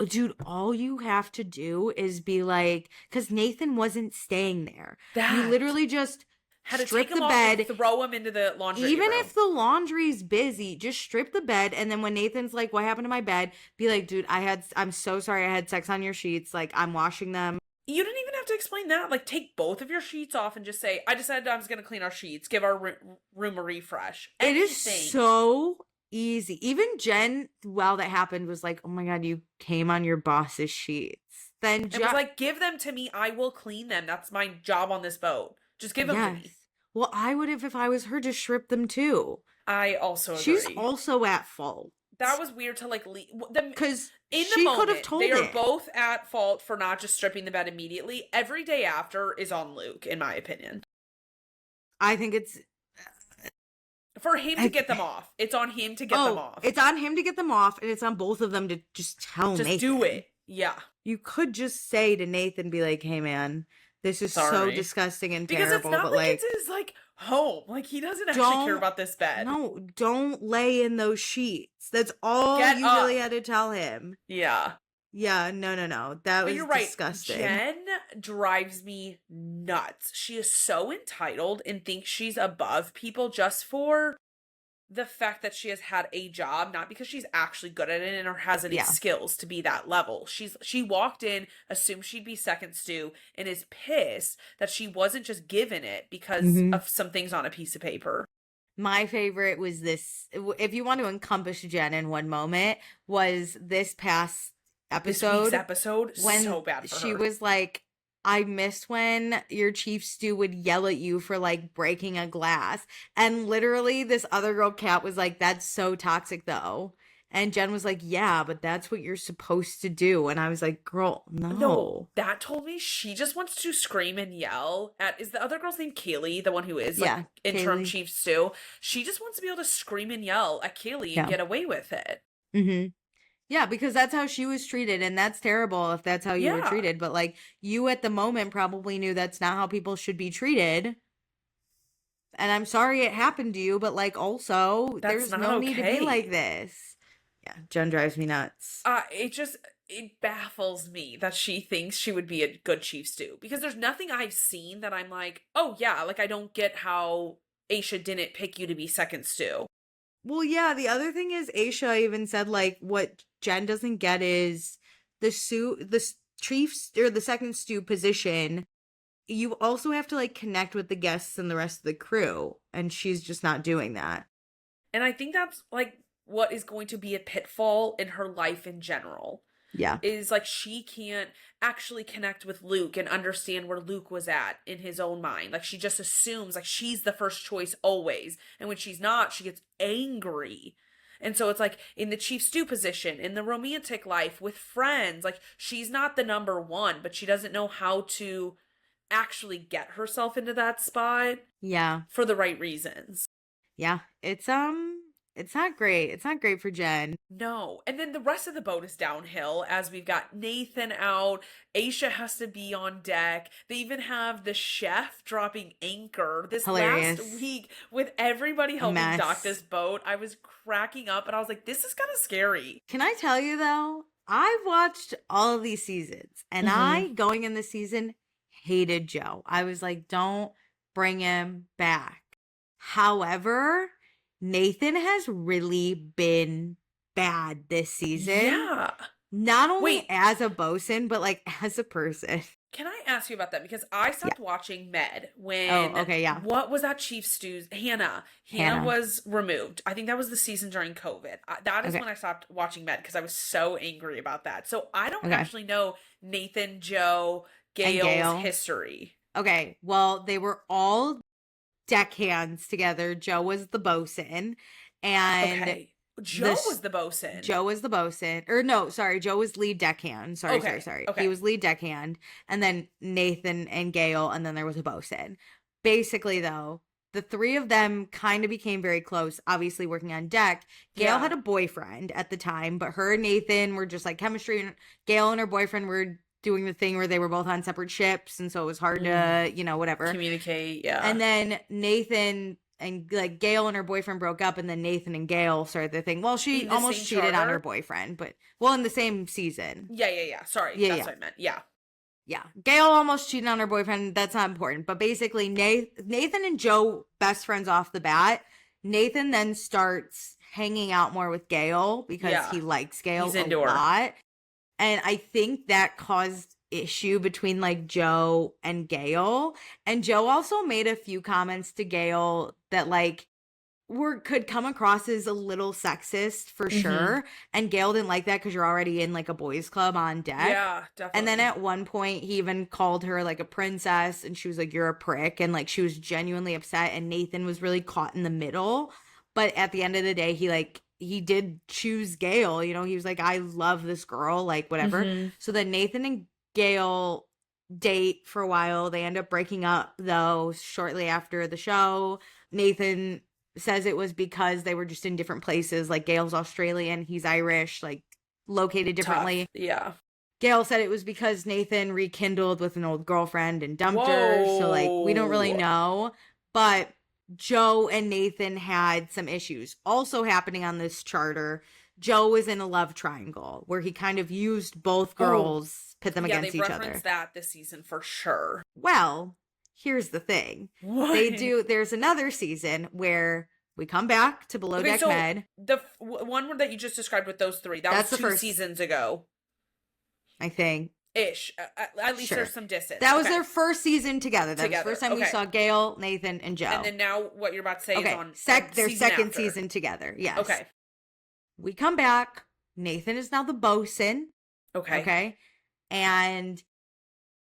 Dude, all you have to do is be because Nathan wasn't staying there. You literally just had to strip take him the off bed, and throw him into the laundry Even room. if the laundry's busy, just strip the bed. And then when Nathan's like, what happened to my bed? Be like, dude, I'm so sorry I had sex on your sheets. I'm washing them. You didn't even have to explain that. Take both of your sheets off and just say, I decided I was going to clean our sheets. Give our room a refresh. Anything. It is so easy. Even Jen, while that happened, was like, oh my God, you came on your boss's sheets. Then it was like, give them to me. I will clean them. That's my job on this boat. Just give them to me. Well, I would have, if I was her, just strip them too. I also agree. She's also at fault. That was weird to leave. Because in the moment, they are both at fault for not just stripping the bed immediately. Every day after is on Luke, in my opinion. I think it's for him to get them off. It's on him to get them off. It's on him to get them off, and it's on both of them to just tell Nathan. Just do it. Yeah. You could just say to Nathan, be like, hey, man, this is so disgusting and terrible. Because it's not but it's his home. He doesn't actually care about this bed. No, don't lay in those sheets. That's all you really had to tell him. Yeah. Yeah, no. That was disgusting. Jen drives me nuts. She is so entitled and thinks she's above people just for the fact that she has had a job, not because she's actually good at it or has any skills to be that level. She walked in, assumed she'd be second stew, and is pissed that she wasn't just given it because of some things on a piece of paper. My favorite was this, if you want to encompass Jen in one moment, was this past episode. This week's episode, when so bad for her. She was like, I missed when your chief stew would yell at you for breaking a glass. And literally this other girl, Kat, was like, that's so toxic though. And Jen was like, yeah, but that's what you're supposed to do. And I was like, girl, no. No, that told me she just wants to scream and yell at, is the other girl's name Kaylee, the one who is interim Kaylee. Chief stew? She just wants to be able to scream and yell at Kaylee and get away with it. Mm-hmm. Yeah, because that's how she was treated, and that's terrible if that's how you were treated. But, you at the moment probably knew that's not how people should be treated. And I'm sorry it happened to you, but, also, there's no need to be like this. Yeah, Jen drives me nuts. It baffles me that she thinks she would be a good chief stew. Because there's nothing I've seen that I'm like, oh, yeah, I don't get how Aisha didn't pick you to be second stew. Well, yeah, the other thing is Aisha even said, what Jen doesn't get is the chief or the second stew position. You also have to connect with the guests and the rest of the crew, and she's just not doing that. And I think that's what is going to be a pitfall in her life in general. Yeah. Is she can't actually connect with Luke and understand where Luke was at in his own mind. She just assumes she's the first choice always. And when she's not, she gets angry. And so it's in the chief stew position, in the romantic life with friends, she's not the number one, but she doesn't know how to actually get herself into that spot. Yeah. For the right reasons. Yeah. It's not great. It's not great for Jen. No. And then the rest of the boat is downhill as we've got Nathan out. Aisha has to be on deck. They even have the chef dropping anchor this last week with everybody helping dock this boat. I was cracking up and I was like, this is kind of scary. Can I tell you though? I've watched all of these seasons and I, going in this season, hated Joe. I was like, don't bring him back. However, Nathan has really been bad this season. Yeah. Not only as a bosun, but as a person. Can I ask you about that? Because I Yeah. stopped watching Med when, Oh, okay, yeah. what was that Chief Stews? Hannah was removed. I think that was the season during COVID. That is Okay. when I stopped watching Med because I was so angry about that. So I don't Okay. actually know Nathan, Joe, And Gail's Gail. history. Okay, well, they were all deckhands together. Joe was the bosun, and Okay. Joe was the bosun. Joe was the bosun. Or no, sorry, Joe was lead deckhand. Sorry. Okay. He was lead deckhand, and then Nathan and Gail, and then there was a bosun. Basically, though, the three of them kind of became very close, obviously working on deck. Gail had a boyfriend at the time, but her and Nathan were just like chemistry, and Gail and her boyfriend were doing the thing where they were both on separate ships, and so it was hard to, whatever. Communicate, yeah. And then Nathan and like Gail and her boyfriend broke up, and then Nathan and Gail started their thing. Well, she almost cheated on her boyfriend, but in the same season. Yeah. Sorry, that's what I meant. Yeah. Yeah. Gail almost cheated on her boyfriend. That's not important. But basically, Nathan and Joe, best friends off the bat. Nathan then starts hanging out more with Gail because he likes Gail a lot. And I think that caused issue between like Joe and Gail. And Joe also made a few comments to Gail that like could come across as a little sexist for sure. And Gail didn't like that because you're already in like a boys club on deck. Yeah, definitely. And then at one point he even called her like a princess, and she was like, "You're a prick," and like she was genuinely upset, and Nathan was really caught in the middle. But at the end of the day, he did choose Gail. He was like, "I love this girl," like whatever. So then Nathan and Gail date for a while. They end up breaking up though shortly after the show. Nathan says it was because they were just in different places. Like Gail's Australian, he's Irish, like located differently. Tough. Yeah. Gail said it was because Nathan rekindled with an old girlfriend and dumped her. So like we don't really know. But Joe and Nathan had some issues also happening on this charter. Joe was in a love triangle where he kind of used both girls, pit them against each other. Yeah, they referenced that this season for sure. Well, here's the thing. What? There's another season where we come back to Below Deck Med. The one that you just described with those three, that's was 2 seasons ago. I think. Ish. At least there's some distance. That was their first season together. That was the first time we saw Gail, Nathan, and Joe. And then now what you're about to say is on their second season together. Yes. Okay. We come back. Nathan is now the bosun. Okay. And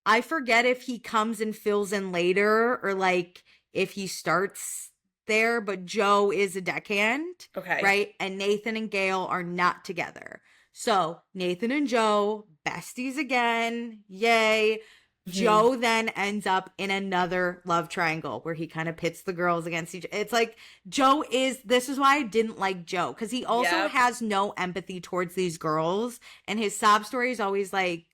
I forget if he comes and fills in later or like if he starts there, but Joe is a deckhand. Okay. Right? And Nathan and Gail are not together. So Nathan and Joe, besties again. Yay. Joe then ends up in another love triangle where he kind of pits the girls against each other. It's like this is why I didn't like Joe, because he also has no empathy towards these girls. And his sob story is always like,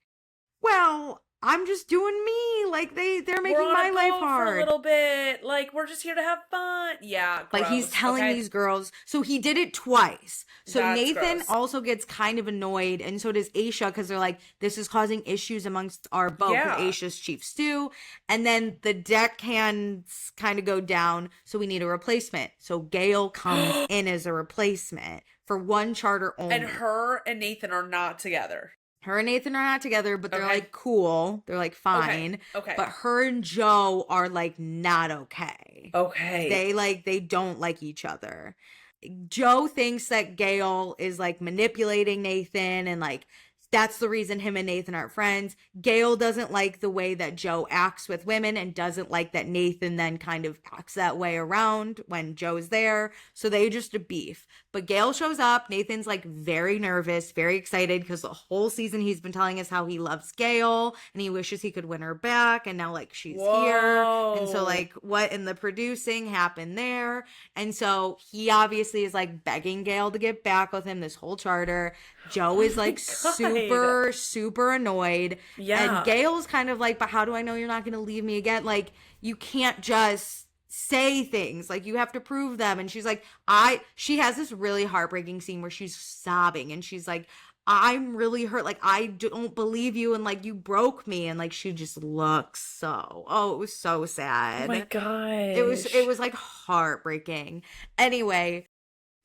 well, I'm just doing me. Like they're making my life hard. For a little bit. Like we're just here to have fun. Yeah. Gross. Like he's telling these girls. So he did it twice. So that's Nathan also gets kind of annoyed, and so does Aisha, because they're like, this is causing issues amongst our boat. Yeah. Aisha's chief stew. And then the deckhands kind of go down. So we need a replacement. So Gail comes in as a replacement for one charter only. And her and Nathan are not together. Her and Nathan are not together, but they're like cool. They're like fine. Okay. But her and Joe are like not okay. Okay. They don't like each other. Joe thinks that Gail is like manipulating Nathan, and like that's the reason him and Nathan aren't friends. Gail doesn't like the way that Joe acts with women and doesn't like that Nathan then kind of acts that way around when Joe's there. So they just a beef. But Gail shows up. Nathan's like very nervous, very excited, because the whole season he's been telling us how he loves Gail and he wishes he could win her back. And now like she's here. And so like what in the producing happened there. And so he obviously is like begging Gail to get back with him this whole charter. Joe is like super annoyed. Yeah. And Gail's kind of like, but how do I know you're not going to leave me again? Like, you can't just say things. Like, you have to prove them. And she's like, she has this really heartbreaking scene where she's sobbing and she's like, I'm really hurt. Like, I don't believe you. And like, you broke me. And like, she just looks it was so sad. Oh my God. It was like heartbreaking. Anyway.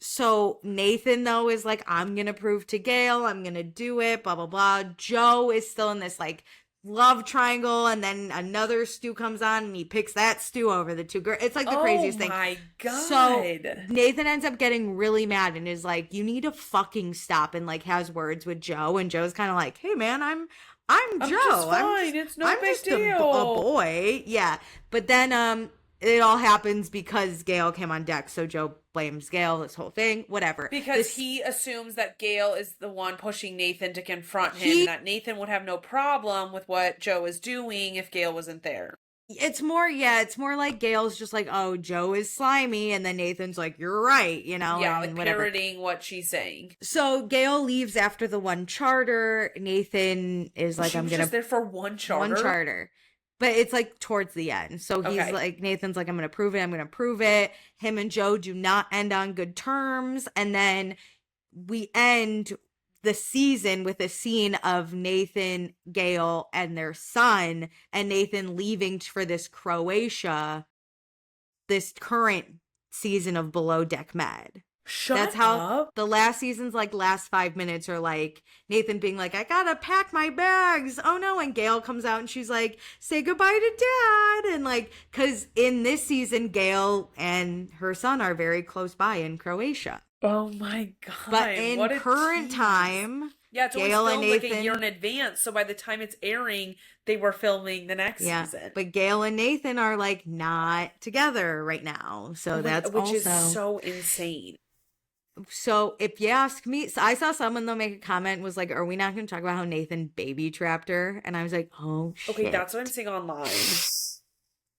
So Nathan, though, is like, I'm going to prove to Gail, I'm going to do it, blah, blah, blah. Joe is still in this, like, love triangle, and then another stew comes on and he picks that stew over the two girls. It's like the craziest thing. Oh my God. So Nathan ends up getting really mad and is like, you need to fucking stop, and like has words with Joe, and Joe's kind of like, hey man, I'm Joe. Just fine. It's no big deal. A boy. Yeah. But then it all happens because Gail came on deck, so Joe blames Gail, this whole thing, whatever. Because he assumes that Gail is the one pushing Nathan to confront him, and that Nathan would have no problem with what Joe is doing if Gail wasn't there. It's more like Gail's just like, oh, Joe is slimy, and then Nathan's like, you're right, you know? Yeah, like parroting what she's saying. So Gail leaves after the one charter. Nathan is like, I'm gonna... just there for one charter? One charter. But it's like towards the end. So he's like, Nathan's like, I'm going to prove it. Him and Joe do not end on good terms. And then we end the season with a scene of Nathan, Gail, and their son, and Nathan leaving for this current season of Below Deck Med. That's how up. The last season's like last 5 minutes are like Nathan being like, I gotta pack my bags. Oh no. And Gail comes out and she's like, say goodbye to dad. And like, cause in this season, Gail and her son are very close by in Croatia. Oh my God. But in current time, yeah, it's Gail always filmed and Nathan, like a year in advance. So by the time it's airing, they were filming the next season. But Gail and Nathan are like not together right now. So which is so insane. So if you ask me, so I saw someone though make a comment was like, are we not going to talk about how Nathan baby trapped her? And I was like, oh shit. Okay, that's what I'm seeing online.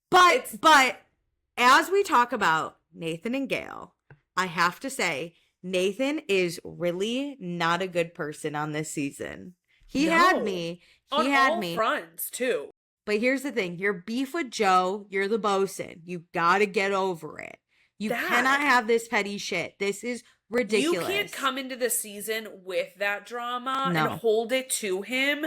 But as we talk about Nathan and Gail, I have to say Nathan is really not a good person on this season. He had me. He had all fronts too. But here's the thing: your beef with Joe, you're the bosun. You got to get over it. You cannot have this petty shit. This is ridiculous. You can't come into the season with that drama and hold it to him,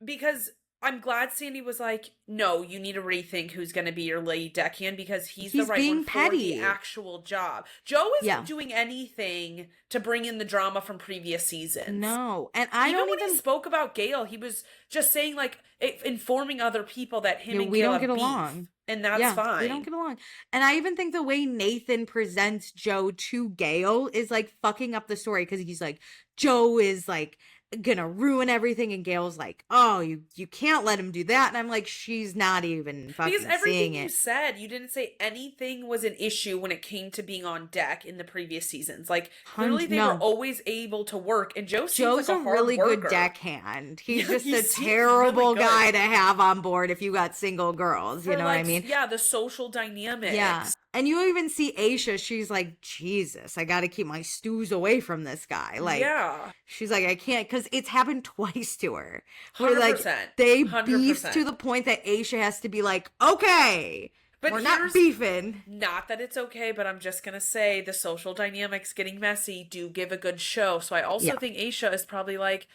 because I'm glad Sandy was like, no, you need to rethink who's going to be your lead deckhand, because he's the right one for the actual job. Joe isn't doing anything to bring in the drama from previous seasons. No. And when he spoke about Gail, he was just saying like informing other people that him and we Gail don't get beef. along. And that's fine. We don't get along. And I even think the way Nathan presents Joe to Gail is like fucking up the story, because he's like, Joe is like gonna ruin everything, and Gail's like, oh, you can't let him do that. And I'm like, she's not even fucking because everything seeing it. You said, you didn't say anything was an issue when it came to being on deck in the previous seasons. Like clearly they were always able to work, and Joe's like a really good deckhand. He's just a terrible guy to have on board if you got single girls. You know what I mean? Yeah, the social dynamics. Yeah. And you even see Aisha, she's like, Jesus, I got to keep my stews away from this guy. Like, she's like, I can't, because it's happened twice to her. Where 100%, like, they 100%. beef to the point that Aisha has to be like, okay, but we're not beefing. Not that it's okay, but I'm just going to say the social dynamics getting messy do give a good show. So I also think Aisha is probably like,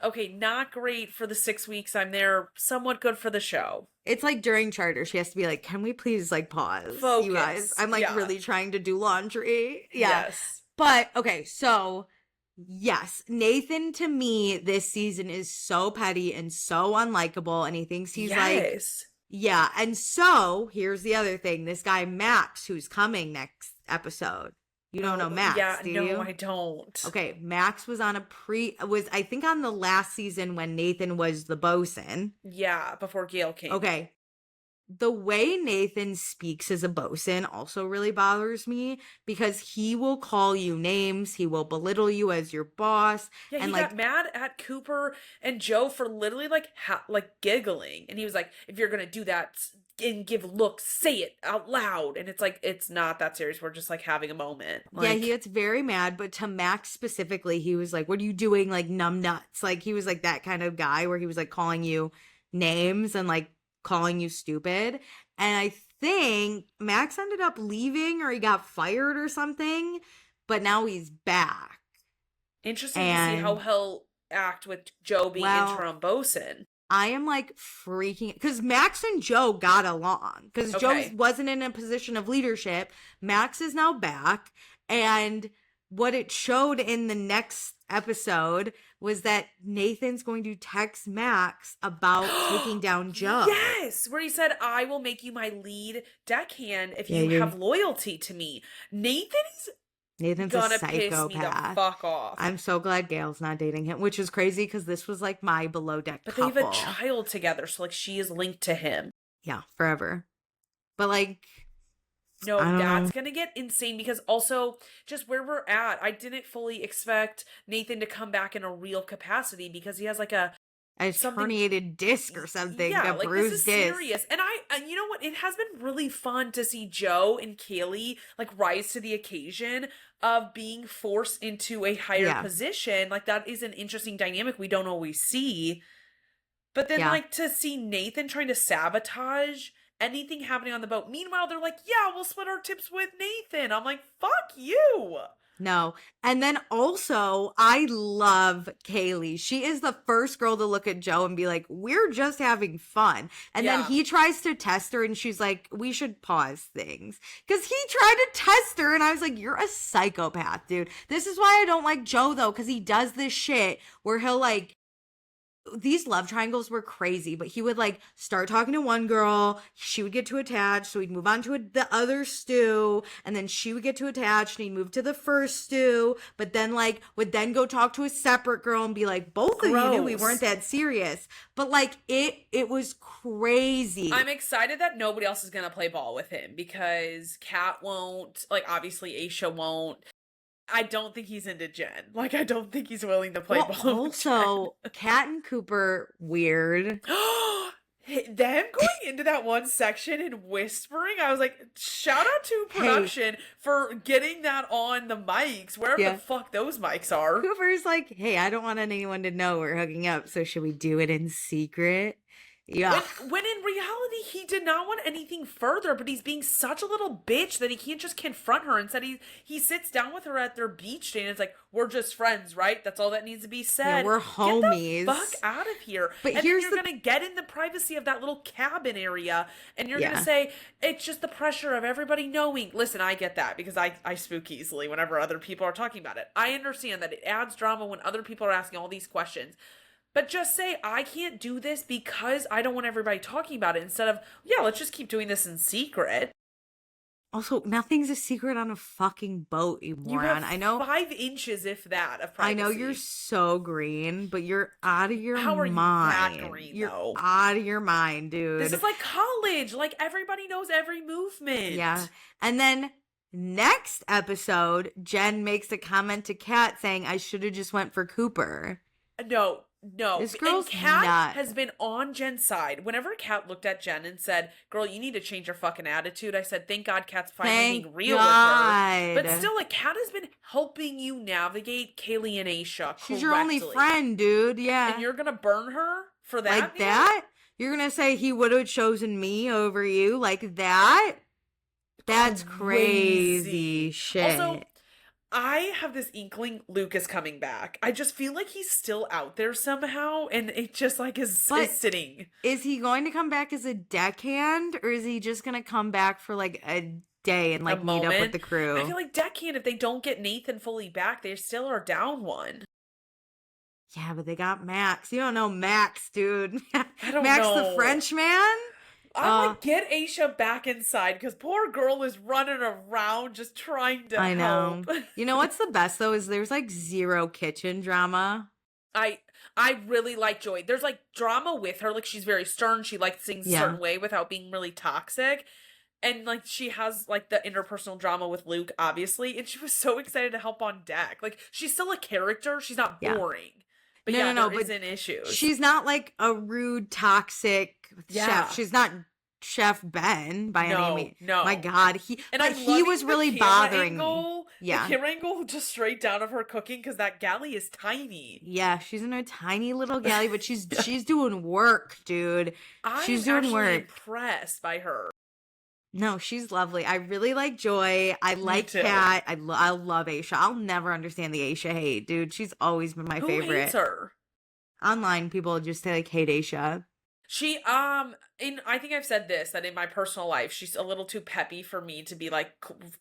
okay, not great for the 6 weeks I'm there, somewhat good for the show. It's like during charter, she has to be like, can we please like pause? Focus. You guys, I'm like really trying to do laundry. Yeah. Yes. But okay, so yes, Nathan to me this season is so petty and so unlikable, and he thinks he's like, yeah. And so here's the other thing. This guy, Max, who's coming next episode. You don't know Max, do you? No, I don't. Okay, Max was on I think on the last season when Nathan was the bosun. Yeah, before Gail came. Okay. The way Nathan speaks as a bosun also really bothers me, because he will call you names. He will belittle you as your boss. Yeah, and he got mad at Cooper and Joe for literally like giggling. And he was like, if you're going to do that and give looks, say it out loud. And it's like, it's not that serious. We're just like having a moment. Like, yeah, he gets very mad. But to Max specifically, he was like, what are you doing? Like numb nuts. Like he was like that kind of guy where he was like calling you names and like calling you stupid. And I think Max ended up leaving, or he got fired or something, but now he's back. Interesting to see how he'll act with Joe being interim bosun. I am like freaking, because Max and Joe got along, because Joe wasn't in a position of leadership. Max is now back, and what it showed in the next episode was that Nathan's going to text Max about taking down Joe. Yes, where he said, I will make you my lead deckhand if you have loyalty to me. Nathan's gonna a psychopath. Piss me the fuck off. I'm so glad Gail's not dating him, which is crazy because this was like my below deck couple. But they have a child together, so like she is linked to him. Yeah, forever. But like... No, that's going to get insane because also just where we're at, I didn't fully expect Nathan to come back in a real capacity because he has like a herniated disc or something. Yeah, a like bruised this is disc. serious. And you know what? It has been really fun to see Joe and Kaylee like rise to the occasion of being forced into a higher position. Like that is an interesting dynamic we don't always see. But then like to see Nathan trying to sabotage anything happening on the boat. Meanwhile, they're like, yeah, we'll split our tips with Nathan. I'm like, fuck you. No. And then also, I love Kaylee. She is the first girl to look at Joe and be like, we're just having fun. And then he tries to test her and she's like, we should pause things. Because he tried to test her and I was like, you're a psychopath, dude. This is why I don't like Joe, though, because he does this shit where he'll like, these love triangles were crazy, but he would like start talking to one girl, she would get too attached, so he'd move on to the other stew, and then she would get too attached and he'd move to the first stew, but then like would then go talk to a separate girl and be like, both of you knew we weren't that serious. But like it was crazy. I'm excited that nobody else is gonna play ball with him because Kat won't, like obviously Aisha won't. I don't think he's into Jen. Like, I don't think he's willing to play ball. Also, Kat and Cooper, weird. Them going into that one section and whispering, I was like, shout out to production for getting that on the mics, wherever the fuck those mics are. Cooper's like, hey, I don't want anyone to know we're hooking up, so should we do it in secret? Yeah. When in reality, he did not want anything further, but he's being such a little bitch that he can't just confront her. Instead, he sits down with her at their beach day and it's like, we're just friends, right? That's all that needs to be said. Yeah, we're homies. Get the fuck out of here. But and then you're going to get in the privacy of that little cabin area and you're going to say, it's just the pressure of everybody knowing. Listen, I get that because I spook easily whenever other people are talking about it. I understand that it adds drama when other people are asking all these questions. But just say, I can't do this because I don't want everybody talking about it instead of, let's just keep doing this in secret. Also, nothing's a secret on a fucking boat, you moron. I know 5 inches, if that, of privacy. I know you're so green, but you're out of your mind. How are you that green, you're though? Out of your mind, dude. This is like college. Like, everybody knows every movement. Yeah. And then next episode, Jen makes a comment to Kat saying, I should have just went for Cooper. No, this girl's Kat nuts. Has been on Jen's side. Whenever Kat looked at Jen and said, girl, you need to change your fucking attitude, I said, thank God Kat's finally being real with her. But still, like, Kat has been helping you navigate Kaylee and Aisha She's your only friend, dude, yeah. And you're gonna burn her for that? Like that? You're gonna say he would have chosen me over you? Like that? That's crazy shit. Also, I have this inkling Luke is coming back. I just feel like he's still out there somehow, and it just like is sitting. Is he going to come back as a deckhand, or is he just going to come back for like a day and like meet up with the crew? I feel like deckhand, if they don't get Nathan fully back, they still are down one. Yeah, but they got Max. You don't know Max, dude. I don't Max know. the French man? I'm like, get Aisha back inside because poor girl is running around just trying to help. You know what's the best though is there's like zero kitchen drama. I really like Joy. There's like drama with her. Like she's very stern. She likes things a certain way without being really toxic. And like she has like the interpersonal drama with Luke, obviously. And she was so excited to help on deck. Like she's still a character. She's not boring. But there isn't issues. She's not like a rude, toxic chef. She's not Chef Ben by any means. No. My God. He was really bothering me. Yeah. The camera angle just straight down of her cooking because that galley is tiny. Yeah, she's in a tiny little galley, but she's doing work, dude. She's doing work. I'm impressed by her. No, she's lovely. I really like Joy. I like Kat. I love Aisha. I'll never understand the Aisha hate, dude. She's always been my favorite. Who hates her? Online people just say like hate Aisha. She I think I've said this, that in my personal life she's a little too peppy for me to be like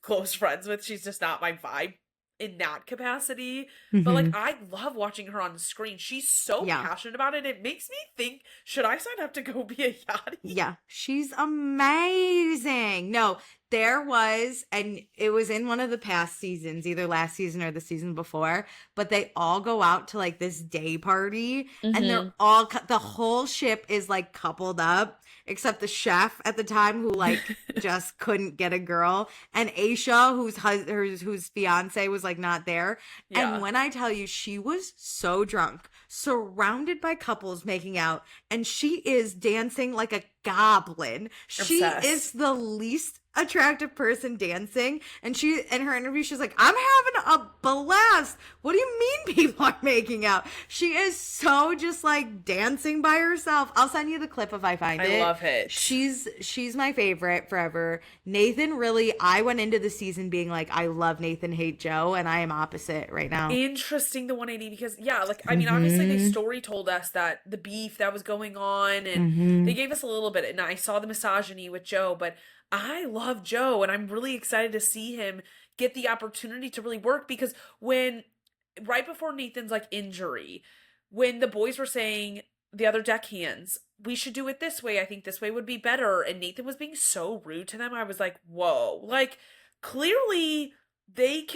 close friends with. She's just not my vibe. in that capacity. But like, Mm-hmm. I love watching her on the screen. She's so Yeah. passionate about it. It makes me think, should I sign up to go be a yachty? Yeah, she's amazing. No, there was, and it was in one of the past seasons, either last season or the season before, but they all go out to like this day party and they're all, the whole ship is like coupled up, except the chef at the time who like just couldn't get a girl, and Aisha, whose fiance was like not there. Yeah. And when I tell you, she was so drunk, surrounded by couples making out, and she is dancing like a goblin. She Obsessed. is the least attractive person dancing, and she, in her interview, she's like, I'm having a blast. What do you mean people are making out? She is so just like dancing by herself. I'll send you the clip if I find it. I love it. She's my favorite forever. Nathan, really, I went into the season being like, I love Nathan, hate Joe, and I am opposite right now. Interesting, the 180, because yeah, like, I mean, obviously they story told us that the beef that was going on, and they gave us a little bit, and I saw the misogyny with Joe, but I love Joe, and I'm really excited to see him get the opportunity to really work, because right before Nathan's like injury, when the boys were saying, the other deckhands, we should do it this way, I think this way would be better, and Nathan was being so rude to them, I was like, whoa, like, clearly they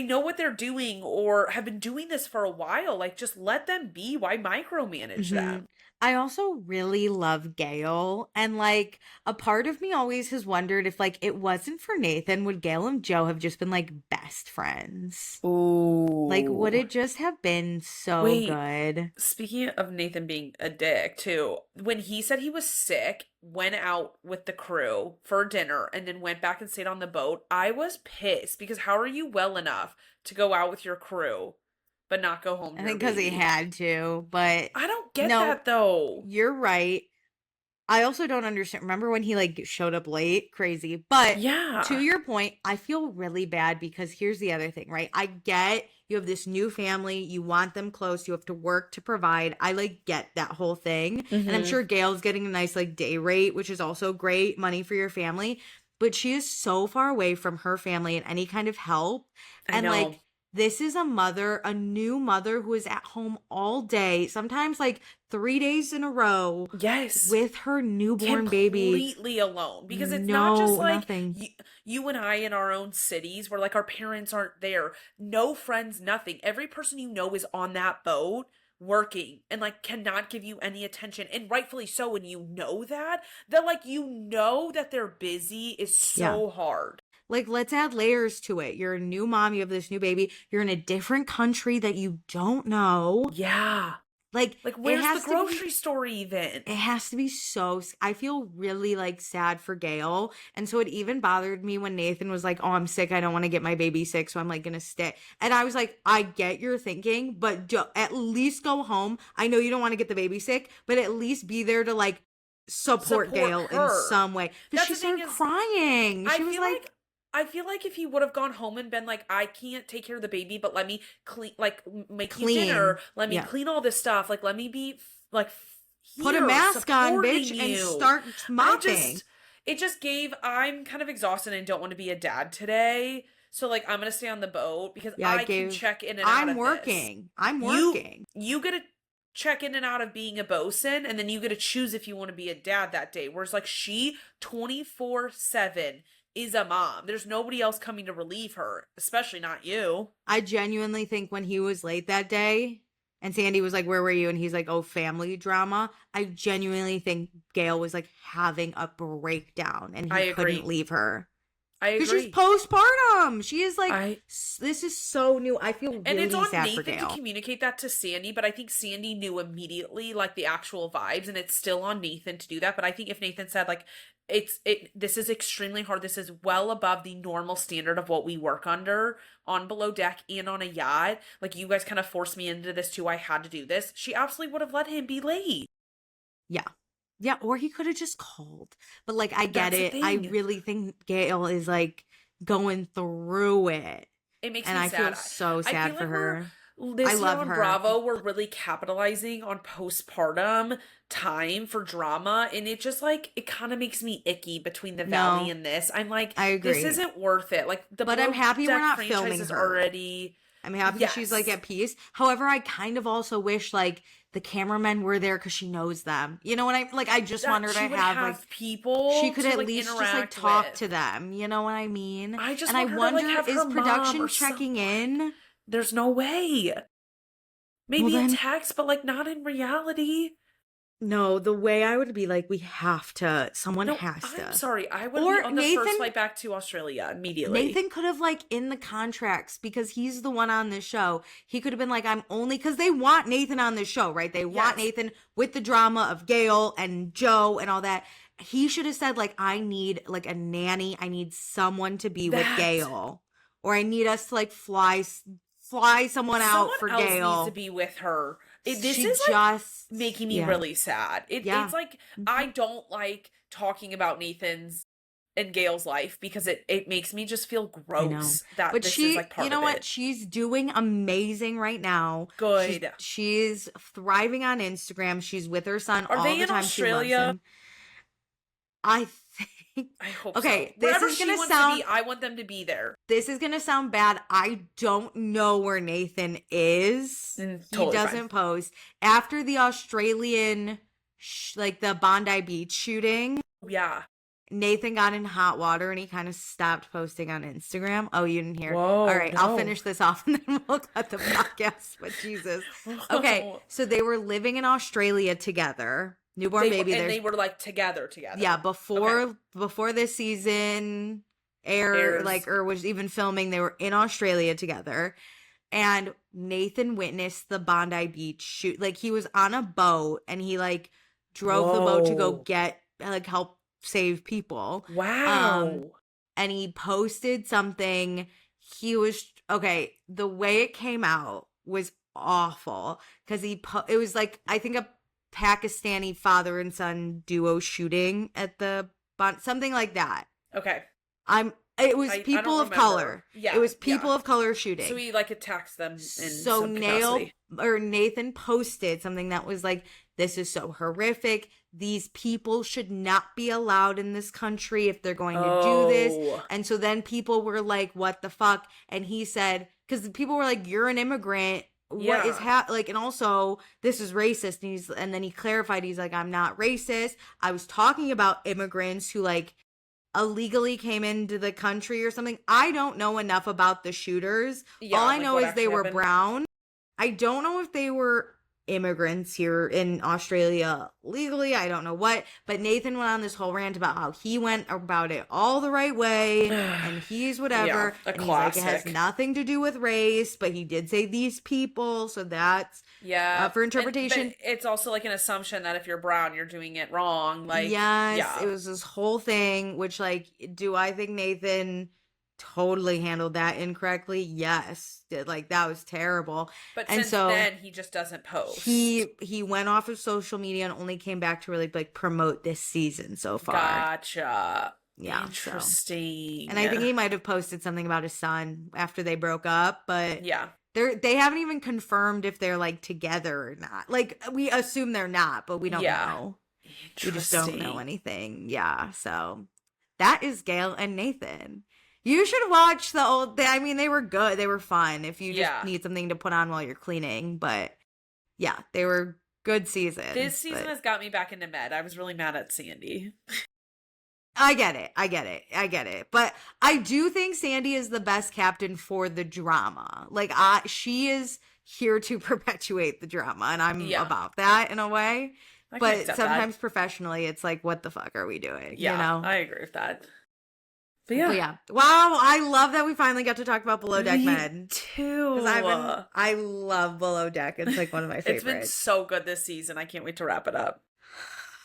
know what they're doing, or have been doing this for a while. Like, just let them be. Why micromanage them? I also really love Gail, and like a part of me always has wondered if like it wasn't for Nathan, would Gail and Joe have just been like best friends? Ooh. Like, would it just have been so good? Speaking of Nathan being a dick too, when he said he was sick, went out with the crew for dinner, and then went back and stayed on the boat, I was pissed, because how are you well enough to go out with your crew but not go home to I your think because he baby? had to, but I don't get no, that though. you're right. I also don't understand. Remember when he like showed up late? Crazy. But Yeah. to your point, I feel really bad because here's the other thing, right? I get you have this new family, you want them close, you have to work to provide. I like get that whole thing. And I'm sure Gail's getting a nice like day rate, which is also great money for your family. But she is so far away from her family and any kind of help. I know. Like, this is a new mother who is at home all day, sometimes like 3 days in a row. Yes. With her newborn baby. Completely alone. Because it's not just like nothing. You and I in our own cities where like our parents aren't there. No friends, nothing. Every person you know is on that boat working and like cannot give you any attention. And rightfully so. And you know that like, you know that they're busy is so hard. Like, let's add layers to it. You're a new mom. You have this new baby. You're in a different country that you don't know. Yeah. Like where's the grocery store even? It has to be so... I feel really, like, sad for Gail. And so it even bothered me when Nathan was like, oh, I'm sick. I don't want to get my baby sick, so I'm, like, going to stay. And I was like, I get your thinking, but at least go home. I know you don't want to get the baby sick, but at least be there to, like, support Gail her in some way. Because she started crying. She was like... I feel like if he would have gone home and been like, I can't take care of the baby, but let me clean, like, make you dinner, let me clean all this stuff, like, let me be, like, here, put a mask on, bitch, you. and start mopping. It just gave, I'm kind of exhausted and don't want to be a dad today, so, like, I'm going to stay on the boat, because I can check in and out of this. I'm working. You get to check in and out of being a bosun, and then you get to choose if you want to be a dad that day, whereas, like, she, 24/7, is a mom. There's nobody else coming to relieve her, especially not you. I genuinely think when he was late that day and Sandy was like, where were you? And he's like, oh, family drama. I genuinely think Gail was like having a breakdown and he couldn't leave her. I agree. Because she's postpartum. She is like, this is so new. I feel really sad for Gail. And it's on Nathan to communicate that to Sandy, but I think Sandy knew immediately, like, the actual vibes, and it's still on Nathan to do that. But I think if Nathan said, like, this is extremely hard, this is well above the normal standard of what we work under on below deck and on a yacht, like, you guys kind of forced me into this too, I had to do this, she absolutely would have let him be late. Yeah, or he could have just called. But, like, I get it. I really think Gail is, like, going through it. It makes me sad. And I feel sad. so sad for her. this I year love on her. Bravo, we're really capitalizing on postpartum time for drama, and it just like it kind of makes me icky between the Valley and this. I'm like, I agree. this isn't worth it. Like but I'm happy we're not filming is her. already. I'm happy she's like at peace. However, I kind of also wish like the cameramen were there because she knows them. You know what I like? I just want her to have like people. She could to, at like, least just like talk to them. You know what I mean? I just and want I her wonder to, like, have is her production mom checking in? There's no way. Maybe in text, but like not in reality. No, the way I would be like, we have to. Someone has to. I'm sorry, I would be on the first flight back to Australia immediately. Nathan could have like in the contracts because he's the one on the show. He could have been like, I'm only because they want Nathan on the show, right? They want Nathan with the drama of Gail and Joe and all that. He should have said like, I need like a nanny. I need someone to be with Gail, or I need us to like fly someone out for Gail. Someone else needs to be with her. This is just making me really sad. It's like I don't like talking about Nathan's and Gail's life because it makes me just feel gross that but this is like part of it. You know what? She's doing amazing right now. Good. She's thriving on Instagram. She's with her son all the time. Are they in Australia? I think. I hope okay, so. Wherever she wants to be, I want them to be there. This is gonna sound bad. I don't know where Nathan is. Totally he doesn't post after the Australian, like the Bondi Beach shooting. Yeah, Nathan got in hot water and he kind of stopped posting on Instagram. Oh, you didn't hear? Whoa, all right, I'll finish this off and then we'll cut the podcast. But Jesus, okay. So they were living in Australia together. Newborn baby, and they were like together. Yeah, before this season aired, like or was even filming, they were in Australia together. And Nathan witnessed the Bondi Beach shoot. Like he was on a boat and he like drove the boat to go get like help save people. Wow. And he posted something. He was the way it came out was awful because it was like I think a Pakistani father and son duo shooting at the something like that. Okay. It was people of color. Yeah. It was people of color shooting. So he like attacks them in some capacity. Nathan posted something that was like, this is so horrific. These people should not be allowed in this country if they're going to do this. And so then people were like, what the fuck? And he said, because people were like, you're an immigrant. What is like, and also this is racist. And then he clarified, he's like, I'm not racist. I was talking about immigrants who like illegally came into the country or something. I don't know enough about the shooters. All I know is they were brown. I don't know if they were immigrants here in Australia legally. I don't know what, but Nathan went on this whole rant about how he went about it all the right way and he's whatever. Yeah, and he's like, it has nothing to do with race, but he did say these people, so that's for interpretation. But it's also like an assumption that if you're brown, you're doing it wrong. Like it was this whole thing, which like, do I think Nathan totally handled that incorrectly? Yes. Like that was terrible. But since then he just doesn't post. He went off of social media and only came back to really like promote this season so far. Gotcha. Yeah. Interesting. And I think he might have posted something about his son after they broke up, but yeah. They haven't even confirmed if they're like together or not. Like we assume they're not, but we don't know. We just don't know anything. Yeah. So that is Gail and Nathan. You should watch the old. I mean, they were good. They were fun. If you just need something to put on while you're cleaning, but yeah, they were good seasons. This season has got me back into Med. I was really mad at Sandy. I get it. But I do think Sandy is the best captain for the drama. Like, she is here to perpetuate the drama, and I'm about that in a way. But sometimes professionally, it's like, what the fuck are we doing? Yeah, you know? I agree with that. But yeah. Wow, I love that we finally got to talk about Below Deck Med. Too. I love Below Deck. It's like one of my favorites. It's been so good this season. I can't wait to wrap it up.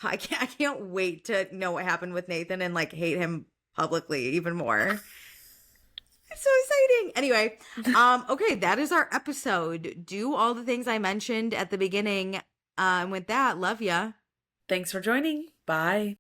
I can't wait to know what happened with Nathan and like hate him publicly even more. It's so exciting. Anyway, okay, that is our episode. Do all the things I mentioned at the beginning. And with that, love ya. Thanks for joining. Bye.